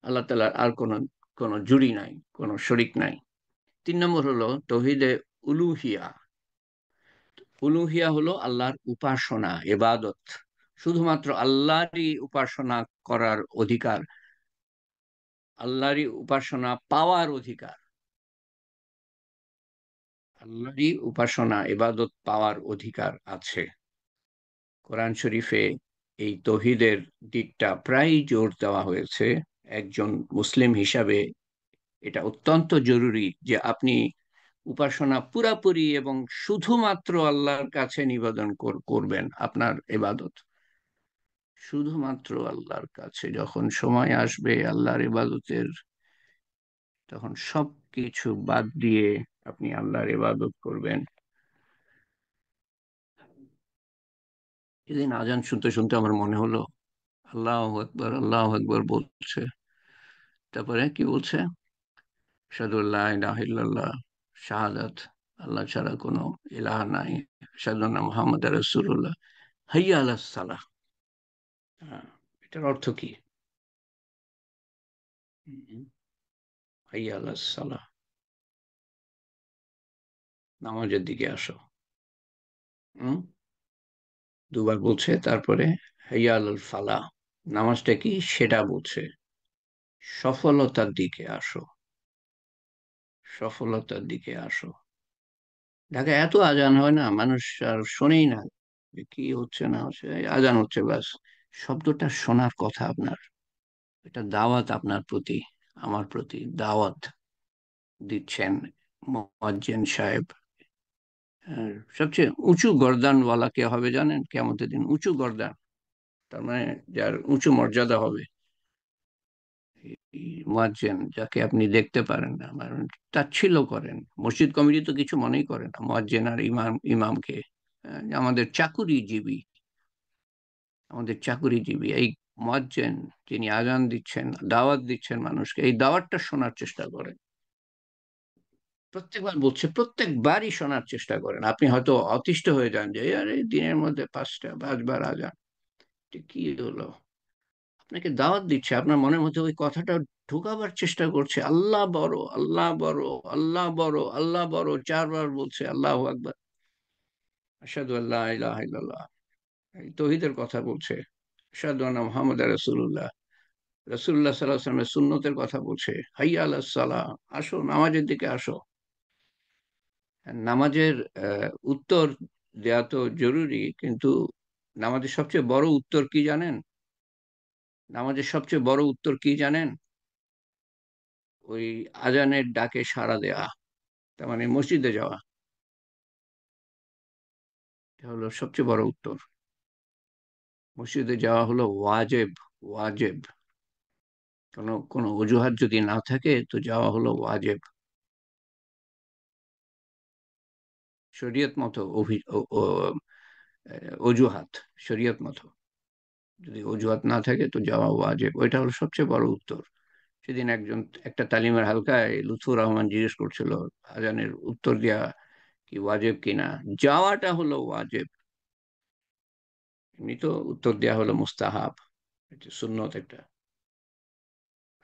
আল্লাহ তাআলার আর কোনো কোনো জুড়ি নাই, কোনো শরিক নাই। 3 নম্বর হলো তৌহিদে উলুহিয়া। উলুহিয়া হলো আল্লাহর উপাসনা, ইবাদত, শুধুমাত্র আল্লাহরই উপাসনা করার অধিকার, আল্লাহরই উপাসনা পাওয়ার অধিকার, আল্লাহরই উপাসনা ইবাদত পাওয়ার অধিকার আছে। কোরআন শরীফে এই তৌহিদের দিকটা প্রায়ই জোর দেওয়া হয়েছে। একজন মুসলিম হিসাবে এটা অত্যন্ত জরুরি যে আপনি উপাসনা পুরাপুরি এবং শুধুমাত্র আল্লাহর কাছে নিবেদন করবেন। আপনার ইবাদত শুধুমাত্র আল্লাহর কাছে। যখন সময় আসবে আল্লাহর ইবাদতের, তখন সব কিছু বাদ দিয়ে আপনি আল্লাহর ইবাদত করবেন। এদিন আজান শুনতে শুনতে আমার মনে হলো, আল্লাহু আকবার, আল্লাহু আকবার বলছে, তারপরে কি বলছে, আশহাদু আল্লা ইলাহা ইল্লাল্লাহ, শাহাদাত, আল্লাহ ছাড়া কোনো ইলাহ নাই, আশহাদু আন্না মুহাম্মাদুর রাসূলুল্লাহ, হাইয়া আলাস সালাহ। হ্যাঁ, এটার অর্থ কি? হুম, হাইয়া আলাস সালাহ, নামাজের দিকে আসো। হুম, দুবার বলছে। তারপরে হাইয়া আলাল ফালাহ, নামাজটা কি সেটা বলছে, সফলতার দিকে আসো, সফলতার দিকে আসো। ঢাকায় এত আজান হয় না, মানুষ আর শোনেই না যে কি হচ্ছে না হচ্ছে, এই আজান হচ্ছে ব্যাস, শব্দটা শোনার কথা আপনার। এটা দাওয়াত আপনার প্রতি, আমার প্রতি দাওয়াত দিচ্ছেন মুয়াজ্জিন সাহেব। সবচেয়ে উঁচু গর্দানওয়ালা কে হবে জানেন কিয়ামতের দিন? উঁচু গর্দান, তার মানে যার উঁচু মর্যাদা হবে, মুয়াজ্জিন, যাকে আপনি দেখতে পারেন না, মানে তাচ্ছিল্য করেন। মসজিদ কমিটি তো কিছু মনেই করে না মুয়াজ্জিন আর ইমামকে। আমাদের চাকুরিজীবী, আমাদের চাকুরিজীবী এই মুয়াজ্জিন, যিনি আজান দিচ্ছেন, দাওয়াত দিচ্ছেন মানুষকে, এই দাওয়াতটা শোনার চেষ্টা করেন। প্রত্যেকবার বলছে, প্রত্যেকবারই শোনার চেষ্টা করেন। আপনি হয়তো অতিষ্ঠ হয়ে যান যে আরে দিনের মধ্যে 5বার আজান, এটা কি হলো? আপনাকে দাওয়াত দিচ্ছে, আপনার মনের মধ্যে ওই কথাটা ঢুকাবার চেষ্টা করছে। আল্লাহ বড়, আল্লাহ বড়, আল্লাহ বড়, আল্লাহ বড়, 4বার বলছে আল্লাহু আকবার, আশহাদু আল্লা ইলাহা ইল্লাল্লাহ, এই তৌহিদের কথা বলছে। আশহাদু আন্না মুহাম্মাদার রাসূলুল্লাহ, রাসূলুল্লাহ সাল্লাল্লাহু আলাইহি ওয়াসাল্লামের সুন্নতের কথা বলছে। হাইয়া আলাস সালাহ, আসো নামাজের দিকে আসো। নামাজের উত্তর দেয়া তো জরুরি, কিন্তু নামাজের সবচেয়ে বড় উত্তর কি জানেন? নামাজের সবচেয়ে বড় উত্তর কি জানেন? ওই আজানের ডাকে সাড়া দেয়া, তার মানে মসজিদে যাওয়া। এটা হলো সবচেয়ে বড় উত্তর। মসজিদে যাওয়া হলো ওয়াজেব, ওয়াজেব। কোনো কোনো অজুহাত যদি না থাকে তো যাওয়া হলো ওয়াজেব, শরীয়ত মতো অজুহাত, শরীয়ত মতো যদি অজুহাত না থাকে তো যাওয়া ওয়াজেব। ওইটা হলো সবচেয়ে বড় উত্তর। সেদিন একটা তালিমের হালকায় লুৎফুর রহমান জিজ্ঞেস করছিল আজানের উত্তর দেওয়া কি ওয়াজেব কিনা। যাওয়াটা হলো ওয়াজেব, এমনি তো উত্তর দেওয়া হলো মুস্তাহাব, এটা সুন্নত একটা।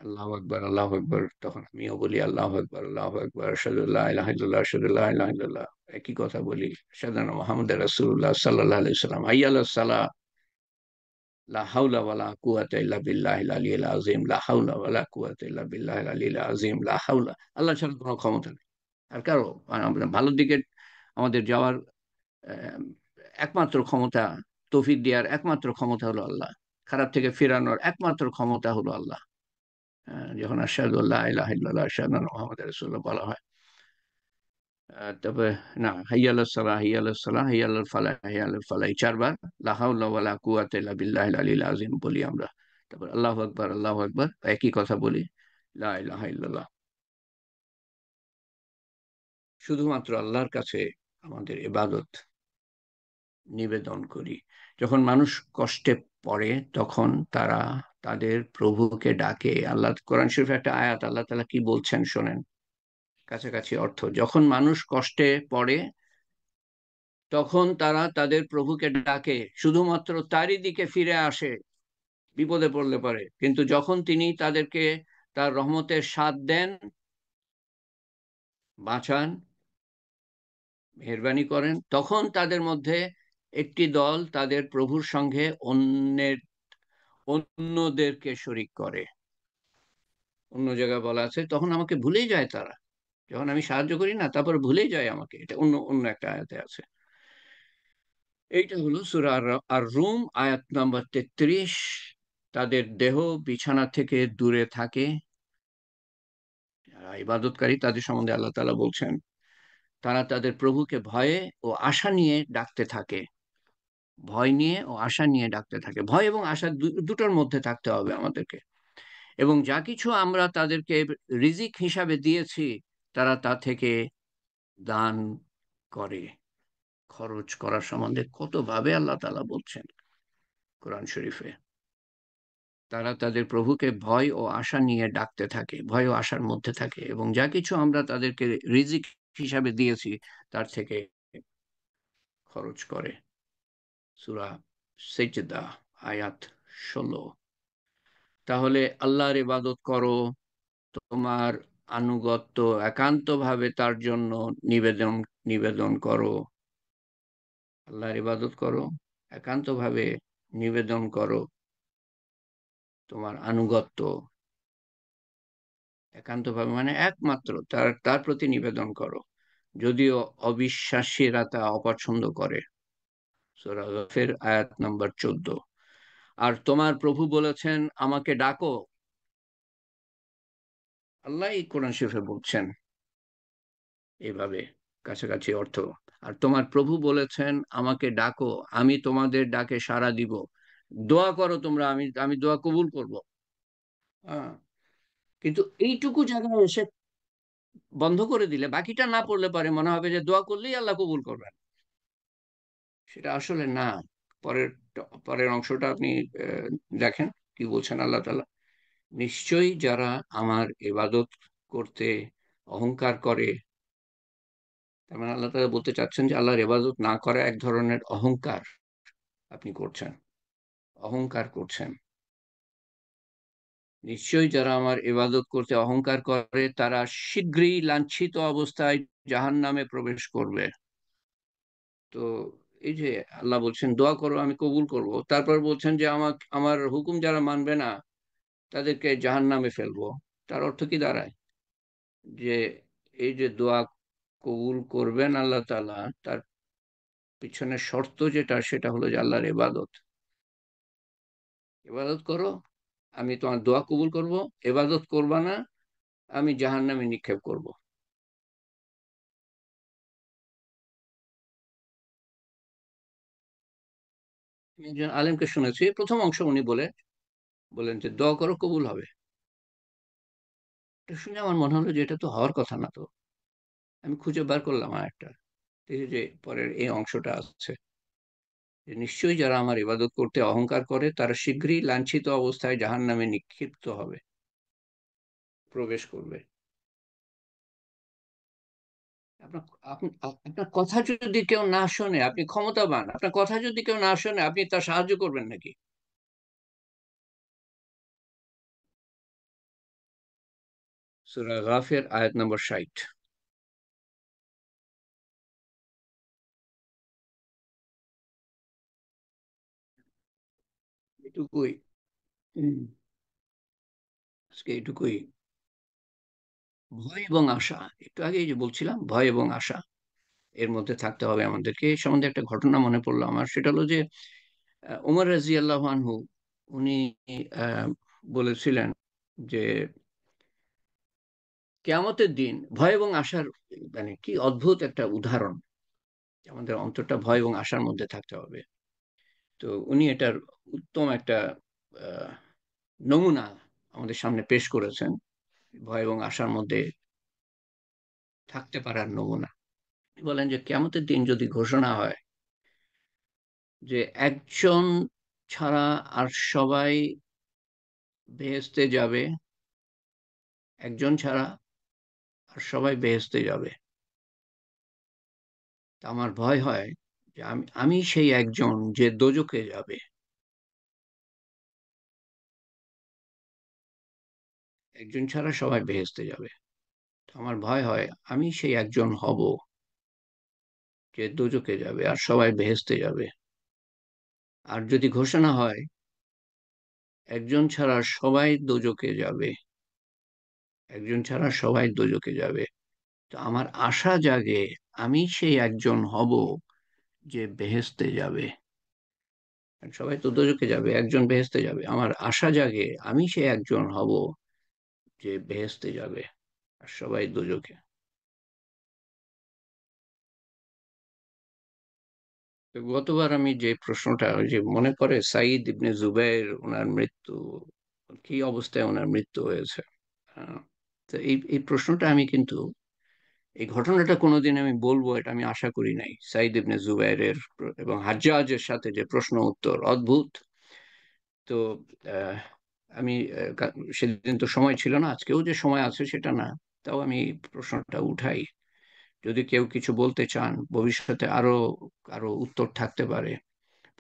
আল্লাহু আকবার, আল্লাহু আকবার, তখন আমিও বলি আল্লাহু আকবার, আল্লাহু আকবার, আশহাদু আল্লা ইলাহা ইল্লাল্লাহ, আশহাদু আল্লা ইলাহা ইল্লাল্লাহ, একই কথা বলি। আশহাদু আন্না মুহাম্মাদার রাসূলুল্লাহ সাল্লাল্লাহু আলাইহি ওয়াসাল্লাম, হাইয়া আলাস সালাহ, লা হাওলা ওয়ালা কুওয়াতা ইল্লা বিল্লাহিল আলিয়্যিল আযীম, লা হাওলা ওয়ালা কুওয়াতা ইল্লা বিল্লাহিল আলিয়্যিল আযীম, লা হাওলা। আল্লাহ ছাড়া কোনো ক্ষমতা নেই আর কারো, মানে আমাদের ভালোর দিকে আমাদের যাওয়ার আহ, একমাত্র ক্ষমতা, তৌফিক দেওয়ার একমাত্র ক্ষমতা হলো আল্লাহ। খারাপ থেকে ফেরানোর একমাত্র ক্ষমতা হলো আল্লাহ। যখন আশহাদু আল্লা ইলাহা ইল্লাল্লাহ, আশহাদু আন্না মুহাম্মাদার রাসূলুল্লাহ বলা হয়, তবে না, হাইয়া আলাস সালাহ, হাইয়া আলাস সালাহ, হাইয়া আলাল ফালাহ, হাইয়া আলাল ফালাহ, এই 4বার লা হাওলা ওয়ালা কুওয়াতা ইল্লা বিল্লাহিল আলিয়্যিল আযীম বলি আমরা। তারপর আল্লাহু আকবার, আল্লাহু আকবার, একই কথা বলি, লা ইলাহা ইল্লাল্লাহ। শুধুমাত্র আল্লাহর কাছে আমাদের ইবাদত নিবেদন করি। যখন মানুষ কষ্টে পড়ে তখন তারা তাদের প্রভুকে ডাকে। আল্লাহ কোরআন শরীফে একটা আয়াত, আল্লাহ তাআলা কি বলছেন শোনেন, কাছাকাছি অর্থ। যখন মানুষ কষ্টে পড়ে তখন তারা তাদের প্রভুকে ডাকে, শুধুমাত্র তারই দিকে ফিরে আসে বিপদে পড়লে পারে। কিন্তু যখন তিনি তাদেরকে তার রহমতের স্বাদ দেন, বাঁচান, মেহেরবানি করেন, তখন তাদের মধ্যে একটি দল তাদের প্রভুর সঙ্গে অন্যদেরকে শরিক করে। অন্য জায়গায় বলা আছে তখন আমাকে ভুলেই যায় তারা, যখন আমি সাহায্য করি না তারপর ভুলেই যায় আমাকে। এটা অন্য অন্য একটা আয়াতে আছে। এইটা হলো সূরা আর রুম, আয়াত নাম্বার 33। তাদের দেহ বিছানা থেকে দূরে থাকে। যারা ইবাদতকারী তাদের সম্বন্ধে আল্লাহ তাআলা বলছেন, তারা তাদের প্রভুকে ভয়ে ও আশা নিয়ে ডাকতে থাকে। ভয় নিয়ে ও আশা নিয়ে ডাকতে থাকে। ভয় এবং আশা দুটোর মধ্যে থাকতে হবে আমাদেরকে। এবং যা কিছু আমরা তাদেরকে রিজিক হিসাবে দিয়েছি, তারা তা থেকে দান করে। খরচ করার সম্বন্ধে কতভাবে আল্লাহ তাআলা বলছেন কোরআন শরীফে। তারা তাদের প্রভুকে ভয় ও আশা নিয়ে ডাকতে থাকে, ভয় ও আশার মধ্যে থাকে, এবং যা কিছু আমরা তাদেরকে রিজিক হিসাবে দিয়েছি তার থেকে খরচ করে। সূরা সেজদা, আয়াত 16। তাহলে আল্লাহর ইবাদত করো, তোমার আনুগত্য একান্তভাবে তার জন্য নিবেদন নিবেদন করো। আল্লাহর ইবাদত করো, একান্তভাবে নিবেদন করো, তোমার আনুগত্য একান্তভাবে মানে একমাত্র তার তার প্রতি নিবেদন করো, যদিও অবিশ্বাসীরা তা অপছন্দ করে। সূরা গাফির, আয়াত নাম্বার 14। আর তোমার প্রভু বলেছেন, আমাকে ডাকো, আল্লাহ কোরআন শরীফে বলছেন এইভাবে, কাছাকাছি অর্থ। আর তোমার প্রভু বলেছেন, আমাকে ডাকো, আমি তোমাদের ডাকে সাড়া দিব। দোয়া করো তোমরা, আমি আমি দোয়া কবুল করব। হ্যাঁ, কিন্তু এইটুকু জায়গায় এসে বন্ধ করে দিলে বাকিটা না পড়লে পারে মনে হবে যে দোয়া করলেই আল্লাহ কবুল করবেন। সেটা আসলে না। পরের পরের অংশটা আপনি আহ, দেখেন কি বলছেন আল্লাহ তাআলা। নিশ্চয়ই যারা আমার ইবাদত করতে অহংকার করে, তার মানে আল্লাহ তাআলা বলতে চাচ্ছেন যে আল্লাহর ইবাদত না করা এক ধরনের অহংকার আপনি করছেন, অহংকার করছেন। নিশ্চয়ই যারা আমার ইবাদত করতে অহংকার করে তারা শীঘ্রই লাঞ্ছিত অবস্থায় জাহান্নামে প্রবেশ করবে। তো এই যে আল্লাহ বলছেন দোয়া করো আমি কবুল করব, তারপর বলছেন যে আমার হুকুম যারা মানবে না তাদেরকে জাহান্নামে ফেলবো। তার অর্থ কি দাঁড়ায়? যে এই যে দোয়া কবুল করবেন আল্লাহ তাআলা, তার পিছনে শর্ত যেটা সেটা হলো যে আল্লাহর ইবাদত। ইবাদত করো, আমি তোমার দোয়া কবুল করব। ইবাদত করবা না, আমি জাহান্নামে নিক্ষেপ করব। আমি একজন আলেমকে শুনেছি, প্রথম অংশ উনি বলেন যে দোয়া করো কবুল হবে। এটা শুনে আমার মনে হলো যে এটা তো হওয়ার কথা না তো। আমি খুঁজে বার করলাম আর একটা, এই যে পরের এই অংশটা আছে যে নিশ্চয়ই যারা আমার ইবাদত করতে অহংকার করে তারা শীঘ্রই লাঞ্ছিত অবস্থায় জাহান্নামে নিক্ষিপ্ত হবে, প্রবেশ করবে। আপনার আপনার কথা যদি কেউ না শোনে, আপনি ক্ষমতাবান, আপনার কথা যদি কেউ না শোনে আপনি তার সাহায্য করবেন নাকি? সূরা গাফির আয়াত নম্বর 60। এটুকুই। হুম, আজকে এটুকুই। ভয় এবং আশা, একটু আগে যে বলছিলাম ভয় এবং আশা এর মধ্যে থাকতে হবে আমাদেরকে। এই সম্বন্ধে একটা ঘটনা মনে পড়লো আমার, সেটা হলো যে উমর রাদিয়াল্লাহু আনহু উনি আহ, বলেছিলেন যে কিয়ামতের দিন ভয় এবং আশার মানে কি অদ্ভুত একটা উদাহরণ, আমাদের অন্তরটা ভয় এবং আশার মধ্যে থাকতে হবে। তো উনি এটার উত্তম একটা আহ, নমুনা আমাদের সামনে পেশ করেছেন, ভয় এবং আশার মধ্যে থাকতে পারার নমুনা। বলেন যে কিয়ামতের দিন যদি ঘোষণা হয় যে একজন ছাড়া আর সবাই বেহেশতে যাবে, একজন ছাড়া আর সবাই বেহেশতে যাবে, তা আমার ভয় হয় যে আমি সেই একজন যে দোজখে যাবে। একজন ছাড়া সবাই বেহেশতে যাবে, তো আমার ভয় হয় আমি সেই একজন হব যে দোজখে যাবে আর সবাই বেহেশতে যাবে। আর যদি ঘোষণা হয় একজন ছাড়া সবাই দোজখে যাবে, একজন ছাড়া সবাই দোজখে যাবে, তো আমার আশা জাগে আমি সেই একজন হব যে বেহেশতে যাবে। আর সবাই তো দোজখে যাবে, একজন বেহেশতে যাবে, আমার আশা জাগে আমি সেই একজন হব যে বেহেশতে যাবে আর সবাই দোজখে। তো গতবার আমি যে প্রশ্নটা, ওই যে মনে পড়ে সাইদ ইবনে জুবাইর, ওনার মৃত্যু, কি অবস্থায় ওনার মৃত্যু হয়েছে। আহ, তো এই প্রশ্নটা আমি কিন্তু, এই ঘটনাটা কোনোদিন আমি বলবো এটা আমি আশা করি নাই। সাইদ ইবনে জুবাইরের এবং হাজ্জাজের সাথে যে প্রশ্ন উত্তর অদ্ভুত। তো আহ, আমি সেদিন তো সময় ছিল না, আজকেও যে সময় আছে সেটা না, তাও আমি প্রশ্নটা উঠাই। যদি কেউ কিছু বলতে চান, ভবিষ্যতে আরো আরো উত্তর থাকতে পারে।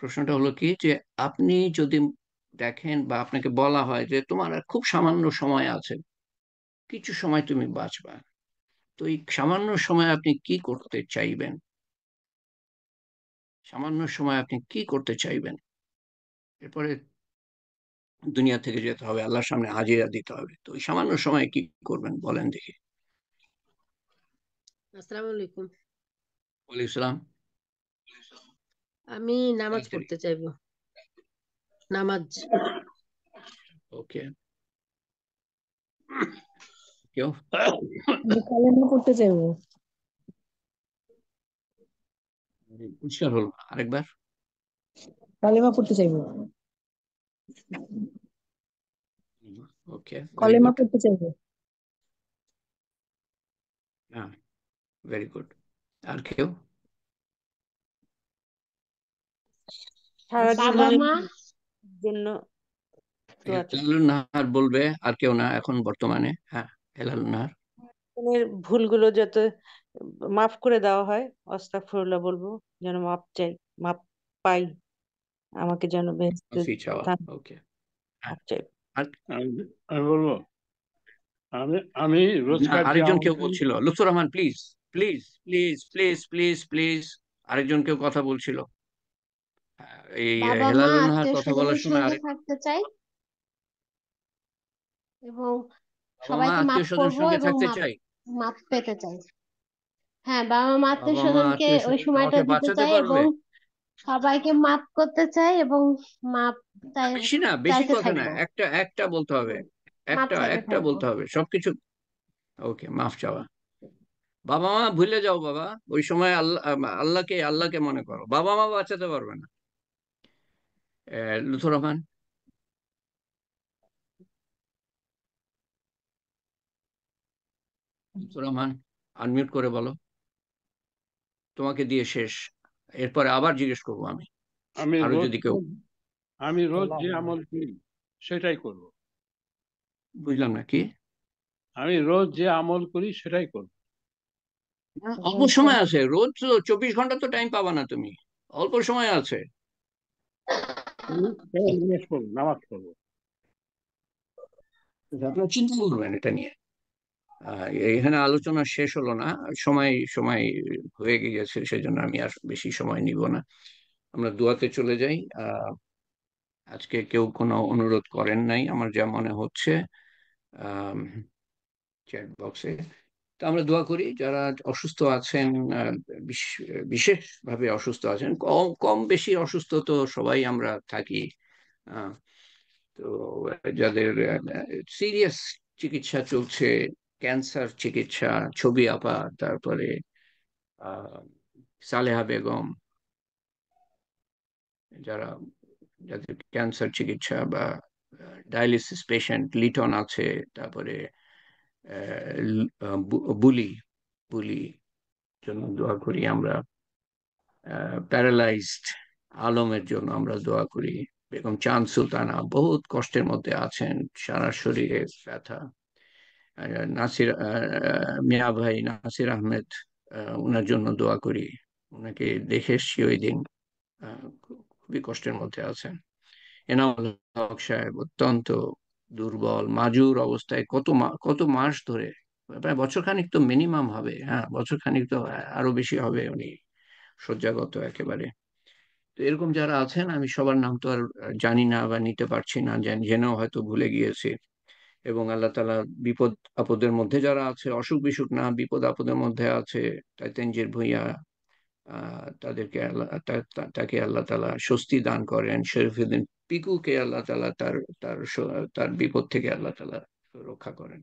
প্রশ্নটা হলো কি যে আপনি যদি দেখেন বা আপনাকে বলা হয় যে তোমার আর খুব সামান্য সময় আছে, কিছু সময় তুমি বাঁচবা, তো এই সামান্য সময় আপনি কি করতে চাইবেন? সামান্য সময় আপনি কি করতে চাইবেন? এরপরে দুনিয়া থেকে যেতে হবে, আল্লাহর সামনে হাজিরা দিতে হবে, তো ওই সামান্য সময় কি করবেন বলেন দেখি। আসসালামু আলাইকুম। ওয়ালাইকুম সালাম। আমি নামাজ তাড়াতাড়ি। পড়তে চাইবো। নামাজ। ওকে। কেউ? আমি কালেমা পড়তে চাইবো। পরিষ্কার হলো না। আরেকবার। কালেমা পড়তে চাইবো। ওকে, ভেরি কলেমা গুড। পড়তে চাইবো। হ্যাঁ, ভেরি গুড। আর কেউ? সারা বাবা জীবনের মা জন্য দোয়া চাই। হেলালুন নাহার বলবে, আর কেউ না এখন বর্তমানে। হ্যাঁ, হেলালুন নাহার। জীবনের ভুলগুলো যাতে মাফ করে দেওয়া হয়, আস্তাগফিরুল্লাহ বলবো, যেন মাপ চাই, মাপ পাই, আমাকে যেন বেহেশতে মাফি চাওয়া। স্থান ওকে। হ্যাঁ। মাপ চাই। আর আমি আমি বলবো, আমি আমি না, রোজকার যে আরেকজন আমল কেউ করি। বলছিল, Lutfar Rahman, please please please please please please. আরেকজন কেউ কথা বলছিল। এই বাবা মা হেলালুন নাহার আত্মীয় কথা বলার স্বজনের সময় সঙ্গে আরেক থাকতে চাই এবং বাবা মা সবাইকে মাফ আত্মীয় স্বজন করব সঙ্গে এবং থাকতে মাপ চাই। মাপ পেতে চাই। হ্যাঁ, বাবা মা আত্মীয় বাবা মা স্বজনকে আত্মীয় ওই স্বজন সময়টা আমাকে দিতে বাঁচাতে চাই এবং পারবে? সবাইকে মাপ করতে চাই এবং মাপ না, চাই, বেশি না, বেশি চাইতে কথা না, থাকবো। একটা একটা বলতে হবে। হুম, মাপ একটা চাইতে একটা থাকবো। বলতে হবে সবকিছু। ওকে, মাফ চাওয়া। বাবা মা ভুলে যাও বাবা। ওই সময় আল্লাহ, আল্লাহকে আল্লাহকে মনে করো। বাবা মা বাঁচাতে পারবে না। লুৎফর রহমান। লুৎফর রহমান, আনমিউট করে বলো। তোমাকে দিয়ে শেষ। এরপরে আবার জিজ্ঞেস করবো আমি, আমি আরো রোজ যদি কেউ। আমি রোজ আল্লাহ যে আল্লাহ। আমল করি সেটাই করব। বুঝলাম না কি? আমি রোজ যে আমল করি সেটাই করব। না, অল্প সময় আছে। রোজ তো 24 ঘন্টা তো টাইম পাবা না তুমি। অল্প সময় আছে। নামাজ পড়বো, নামাজ পড়বো। আপনারা চিন্তা করবেন এটা নিয়ে। এখানে আলোচনা শেষ হলো না। সময় সময় হয়ে গিয়েছে, সেজন্য আমি আর বেশি সময় নিব না। আমরা দোয়াতে চলে যাই। আজকে কেউ কোনো অনুরোধ করেন নাই আমার যা মনে হচ্ছে চ্যাট বক্সে। তো আমরা দোয়া করি যারা অসুস্থ আছেন, আহ, বিশেষভাবে অসুস্থ আছেন, কম কম বেশি অসুস্থ তো সবাই আমরা থাকি। আহ, তো যাদের সিরিয়াস চিকিৎসা চলছে, ক্যান্সার চিকিৎসা, ছবি আপা, তারপরে আহ, সালেহা বেগম, যারা, যাদের ক্যান্সার চিকিৎসা বা ডায়ালিসিস পেশেন্ট, লিটন আছে, তারপরে বুলি বুলি জন্য দোয়া করি আমরা। প্যারালাইজড আলমের জন্য আমরা দোয়া করি। বেগম চাঁদ সুলতানা বহুত কষ্টের মধ্যে আছেন, সারা শরীরে ব্যথা। নাসির, মিয়া ভাই নাসির আহমেদ, ওনার জন্য দোয়া করি। ওনাকে দেখে এসছি ওই দিন। খুবই কষ্টের মধ্যে আছেন। এনামুল হক সাহেব অত্যন্ত দুর্বল মাজুর অবস্থায়, কত মাস ধরে, প্রায় বছরখানিক তো মিনিমাম হবে। হ্যাঁ, বছরখানিক তো আরো বেশি হবে উনি শয্যাগত একেবারে। তো এরকম যারা আছেন, আমি সবার নাম তো আর জানি না বা নিতে পারছি না, জেনেও হয়তো ভুলে গিয়েছি। এবং আল্লাহ তালা বিপদ আপদের মধ্যে যারা আছে, অসুখ বিসুখ না, বিপদ আপদের মধ্যে আছে, তাই তেনজির ভূঁইয়া, তাদেরকে আল্লাহ তাকে আল্লাহ তালা স্বস্তি দান করেন। শরীফুদ্দিন পিকুকে আল্লাহ তালা তার বিপদ থেকে আল্লাহ তালা রক্ষা করেন।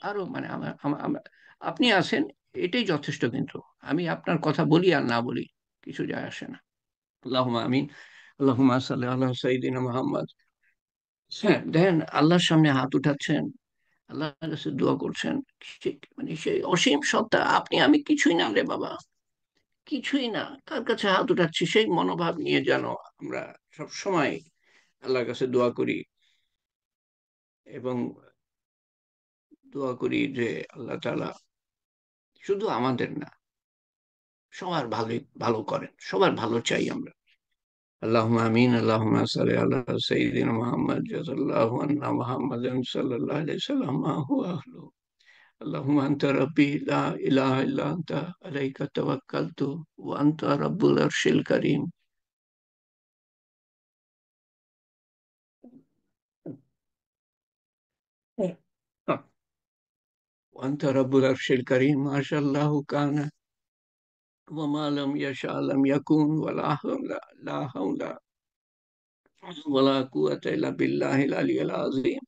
আরো মানে আপনি আছেন, এটাই যথেষ্ট। কিন্তু আমি আপনার কথা বলি আর না বলি, কিছু যায় আসে না। আল্লাহুম্মা আমিন। আল্লাহুম্মা সাল্লি আলা সাইয়্যিদিনা মুহাম্মদ। হ্যাঁ, দেখেন, আল্লাহর সামনে হাত উঠাচ্ছেন, আল্লাহর কাছে দোয়া করছেন। মানে সেই অসীম সত্তা, আপনি আমি কিছুই না রে বাবা, কিছুই না। কার কাছে হাত উঠাচ্ছি সেই মনোভাব নিয়ে যেন আমরা সব সময় আল্লাহর কাছে দোয়া করি। এবং দোয়া করি যে আল্লাহ তাআলা শুধু আমাদের না, সবার ভালো করেন, সবার ভালো চাই আমরা। আল্লাহুম্মা আমিন। আল্লাহুম্মা সাল্লি আলা সাইয়্যিদিনা মুহাম্মদ জাযাল্লাহু আন্না মুহাম্মাদান সাল্লাল্লাহু আলাইহি ওয়াসাল্লাম মা হুয়া আহলু। আল্লাহুম্মা আনতা রাব্বি লা ইলাহা ইল্লা আনতা আলাইকা তাওয়াক্কালতু ওয়া আনতা রাব্বুল আরশিল কারীম। وأنت رب العرش الكريم ما شاء الله كان وما لم يشاء لم يكن لا حول ولا قوة إلا بالله العلي العظيم.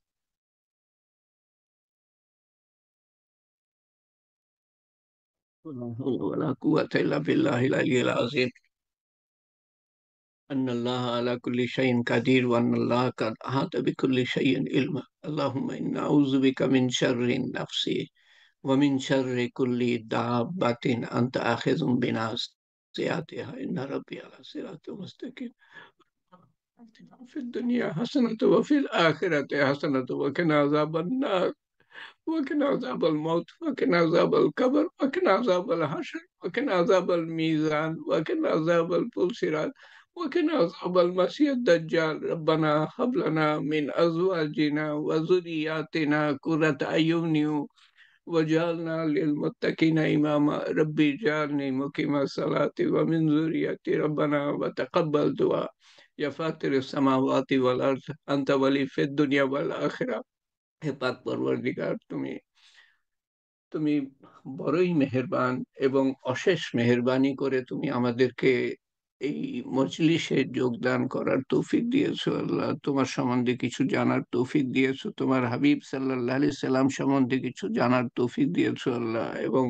ولا حول ولا قوة إلا بالله العلي العظيم أن الله على كل شيء قدير وأن الله قد أحاط بكل شيء علما. اللهم إنا أعوذ بك من شر النفس ومن شر كل دابة أنت آخذ بناصيتها إن ربي على صراط مستقيم. في الدنيا حسنة وفي الآخرة حسنة وقنا عذاب النار وقنا عذاب الموت وقنا عذاب القبر وقنا عذاب الحشر وقنا عذاب الميزان وقنا عذاب البلسرات وقنا عذاب المسيح الدجال. ربنا هب لنا من أزواجنا وذرياتنا قرة أعين وجعلنا للمتقين إماما ربي اجعلني مقيم الصلاة ومن ذريتي ربنا وتقبل دعاء يا فاطر السماوات والأرض أنت ولي في الدنيا والآخرة. হে পাক পরওয়ারদিগার, তুমি তুমি বড়ই মেহেরবান এবং অশেষ মেহেরবানি করে তুমি আমাদেরকে এই মজলিসে যোগদান করার তৌফিক দিয়েছো আল্লাহ। তোমার সম্বন্ধে কিছু জানার তৌফিক দিয়েছো, তোমার হাবিব সাল্লাল্লাহু আলাইহি সাল্লাম সম্বন্ধে কিছু জানার তৌফিক দিয়েছো আল্লাহ। এবং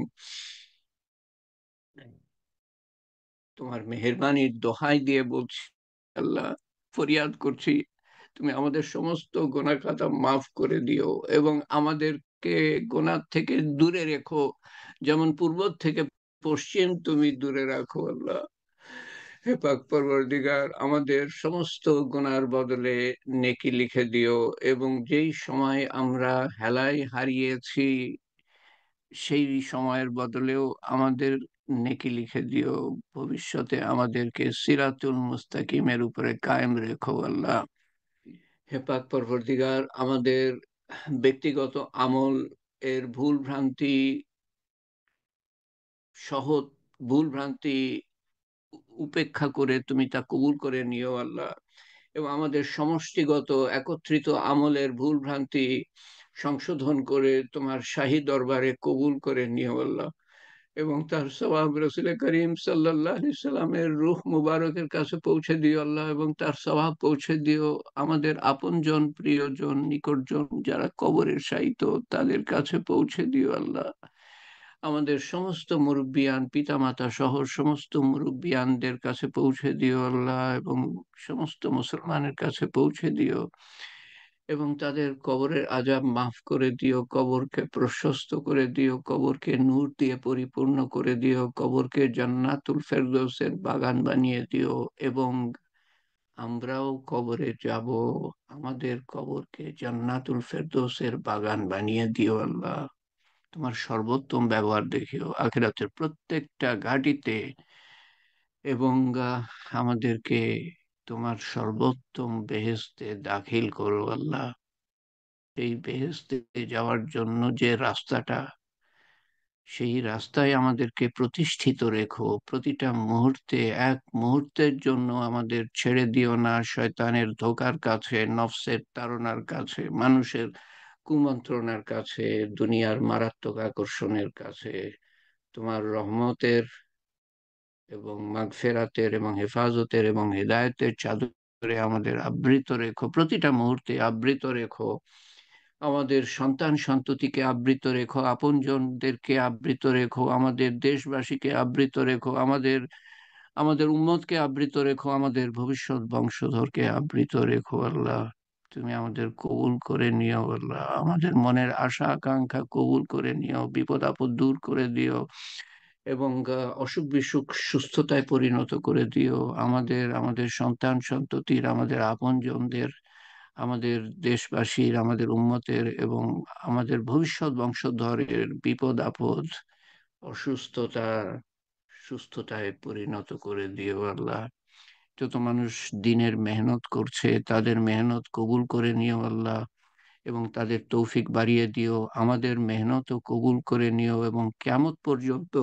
তোমার মেহেরবানির দোহাই দিয়ে বলছি আল্লাহ, ফরিয়াদ করছি, তুমি আমাদের সমস্ত গোনা খাতা মাফ করে দিও এবং আমাদেরকে গোনার থেকে দূরে রেখো, যেমন পূর্ব থেকে পশ্চিম তুমি দূরে রাখো আল্লাহ। হে পাক পরওয়ারদিগার, আমাদের সমস্ত গুনার বদলে নেকি লিখে দিও এবং যেই সময় আমরা হেলায় হারিয়েছি সেই সময়ের বদলেও আমাদের নেকি লিখে দিও। ভবিষ্যতে আমাদেরকে সিরাতুল মুস্তাকিমের উপরে কায়েম রেখো আল্লাহ। হে পাক পরবর্তীকার, আমাদের ব্যক্তিগত আমল এর ভুল ভ্রান্তি সহ ভুল ভ্রান্তি উপেক্ষা করে তুমি তা কবুল করে নিও আল্লাহ। এবং আমাদের সমষ্টিগত একত্রিত আমলের ভুল ভ্রান্তি সংশোধন করে তোমার শাহী দরবারে কবুল করে নিও আল্লাহ। এবং তার সওয়াব রাসূল করিম সাল্লাল্লাহু আলাইহি সাল্লামের রূহ মুবারকের কাছে পৌঁছে দিও আল্লাহ, এবং তার সওয়াব পৌঁছে দিও আমাদের আপনজন, প্রিয়জন, নিকটজন যারা কবরের শায়িত তাদের কাছে পৌঁছে দিও আল্লাহ। আমাদের সমস্ত মুরব্বিয়ান পিতামাতা সহ সমস্ত মুরব্বিয়ানদের কাছে পৌঁছে দিও আল্লাহ, এবং সমস্ত মুসলমানের কাছে পৌঁছে দিও এবং তাদের কবরের আযাব মাফ করে দিও, কবরকে প্রশস্ত করে দিও, কবরকে নূর দিয়ে পরিপূর্ণ করে দিও, কবরকে জান্নাতুল ফেরদৌসের বাগান বানিয়ে দিও। এবং আমরাও কবরে যাব, আমাদের কবরকে জান্নাতুল ফেরদৌসের বাগান বানিয়ে দিও আল্লাহ। তোমার সর্বোত্তম ব্যবহার দেখিও আখিরাতের প্রত্যেকটা ঘাঁটিতে, এবং আমাদেরকে তোমার সর্বোত্তম বেহেশতে দাখিল করো আল্লাহ। এই বেহেশতে যাওয়ার জন্য যে রাস্তাটা, সেই রাস্তায় আমাদেরকে প্রতিষ্ঠিত রেখো। প্রতিটা মুহূর্তে, এক মুহূর্তের জন্য আমাদের ছেড়ে দিও না শয়তানের ধোঁকার কাছে, নফসের তাড়নার কাছে, মানুষের কুমন্ত্রণার কাছে, দুনিয়ার মারাত্মক আকর্ষণের কাছে। তোমার রহমতের এবং মাগফেরাতের এবং হেফাজতের এবং হেদায়েতের চাদরে আমাদের আবৃত রেখো, প্রতিটা মুহূর্তে আবৃত রেখো। আমাদের সন্তান সন্ততিকে আবৃত রেখো, আপনজনদেরকে আবৃত রেখো, আমাদের দেশবাসীকে আবৃত রেখো, আমাদের আমাদের উম্মতকে আবৃত রেখো, আমাদের ভবিষ্যৎ বংশধরকে আবৃত রেখো আল্লাহ। তুমি আমাদের কবুল করে নিও আল্লাহ, আমাদের মনের আশা আকাঙ্ক্ষা কবুল করে নিও, বিপদ আপদ দূর করে দিও এবং অসুখ বিসুখ সুস্থতায় পরিণত করে দিও। আমাদের আমাদের সন্তান সন্ততির, আমাদের আপনজনদের, আমাদের দেশবাসীর, আমাদের উম্মতের এবং আমাদের ভবিষ্যৎ বংশধরের বিপদ আপদ, অসুস্থতা সুস্থতায় পরিণত করে দিও আল্লাহ। যত মানুষ দিনের মেহনত করছে তাদের মেহনত কবুল করে নিও আল্লাহ, এবং তাদের তৌফিক বাড়িয়ে দিও। আমাদের মেহনতও কবুল করে নিও এবং কিয়ামত পর্যন্ত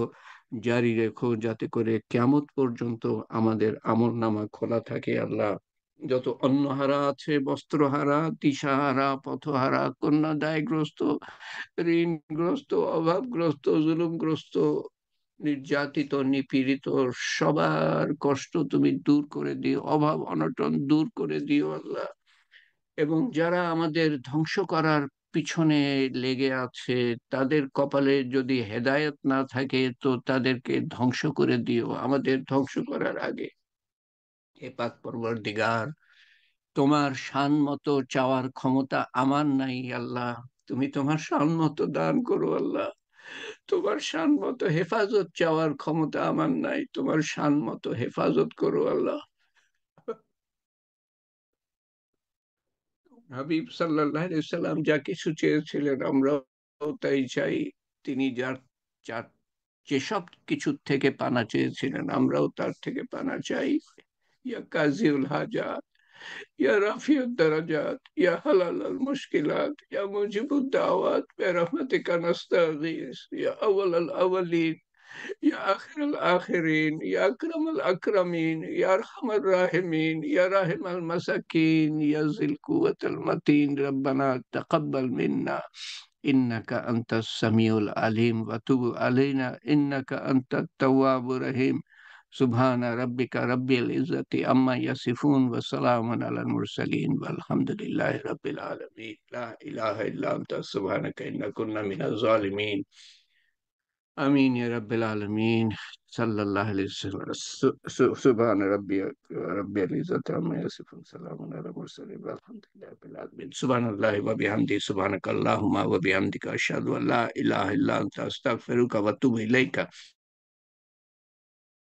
জারি রেখো, যাতে করে কিয়ামত পর্যন্ত আমাদের আমলনামা খোলা থাকে আল্লাহ। যত অন্নহারা আছে, বস্ত্রহারা, দিশাহারা, পথহারা, কন্যাদায়গ্রস্ত, ঋণগ্রস্ত, অভাবগ্রস্ত, জুলুমগ্রস্ত, নির্যাতিত, নিপীড়িত সবার কষ্ট তুমি দূর করে দিও, অভাব অনটন দূর করে দিও আল্লাহ। এবং যারা আমাদের ধ্বংস করার পিছনে লেগে আছে, তাদের কপালে যদি হেদায়েত না থাকে তো তাদেরকে ধ্বংস করে দিও আমাদের ধ্বংস করার আগে। হে পাক পরওয়ারদিগার, তোমার শান মতো চাওয়ার ক্ষমতা আমার নাই আল্লাহ, তুমি তোমার শান মতো দান করো আল্লাহ। তোমার শান মতো হেফাজত চাওয়ার ক্ষমতা আমার নাই, তোমার শান মতো হেফাজত করো আল্লাহ। হাবিব সাল্লাল্লাহু আলাইহি সাল্লাম যা কিছু চেয়েছিলেন আমরাও তাই চাই। তিনি যার যার যেসব কিছু থেকে পানা চেয়েছিলেন আমরাও তার থেকে পানা চাই। ইয়া কাজিউল হাজাত, ইয়া রাফিউদ দারাজাত, ইয়া হালালাল মুশকিলাত, ইয়া মুজিবুদ দাওয়াত, বিরহমাতিকা নাস্তাগীস, ইয়া আউয়ালাল আওয়ালিন, يا آخر الآخرين، يا أكرم الأكرمين، يا أرحم الراحمين، يا راحم المساكين، يا ذي القوة المتين، ربنا تقبل منا إنك أنت السميع العليم وتب علينا إنك أنت التواب الرحيم. سبحان ربك رب العزة عما يصفون وسلام على المرسلين والحمد لله رب العالمين. لا إله إلا أنت سبحانك إنا كنا من الظالمين. آمين يا رب العالمين. صلى الله عليه وسلم. سبحان ربي رب العزة عما يصفون سلام على المرسلين والحمد لله رب العالمين. سبحان الله وبحمده سبحانك اللهم وبحمدك أشهد أن لا إله إلا أنت أستغفرك وأتوب إليك.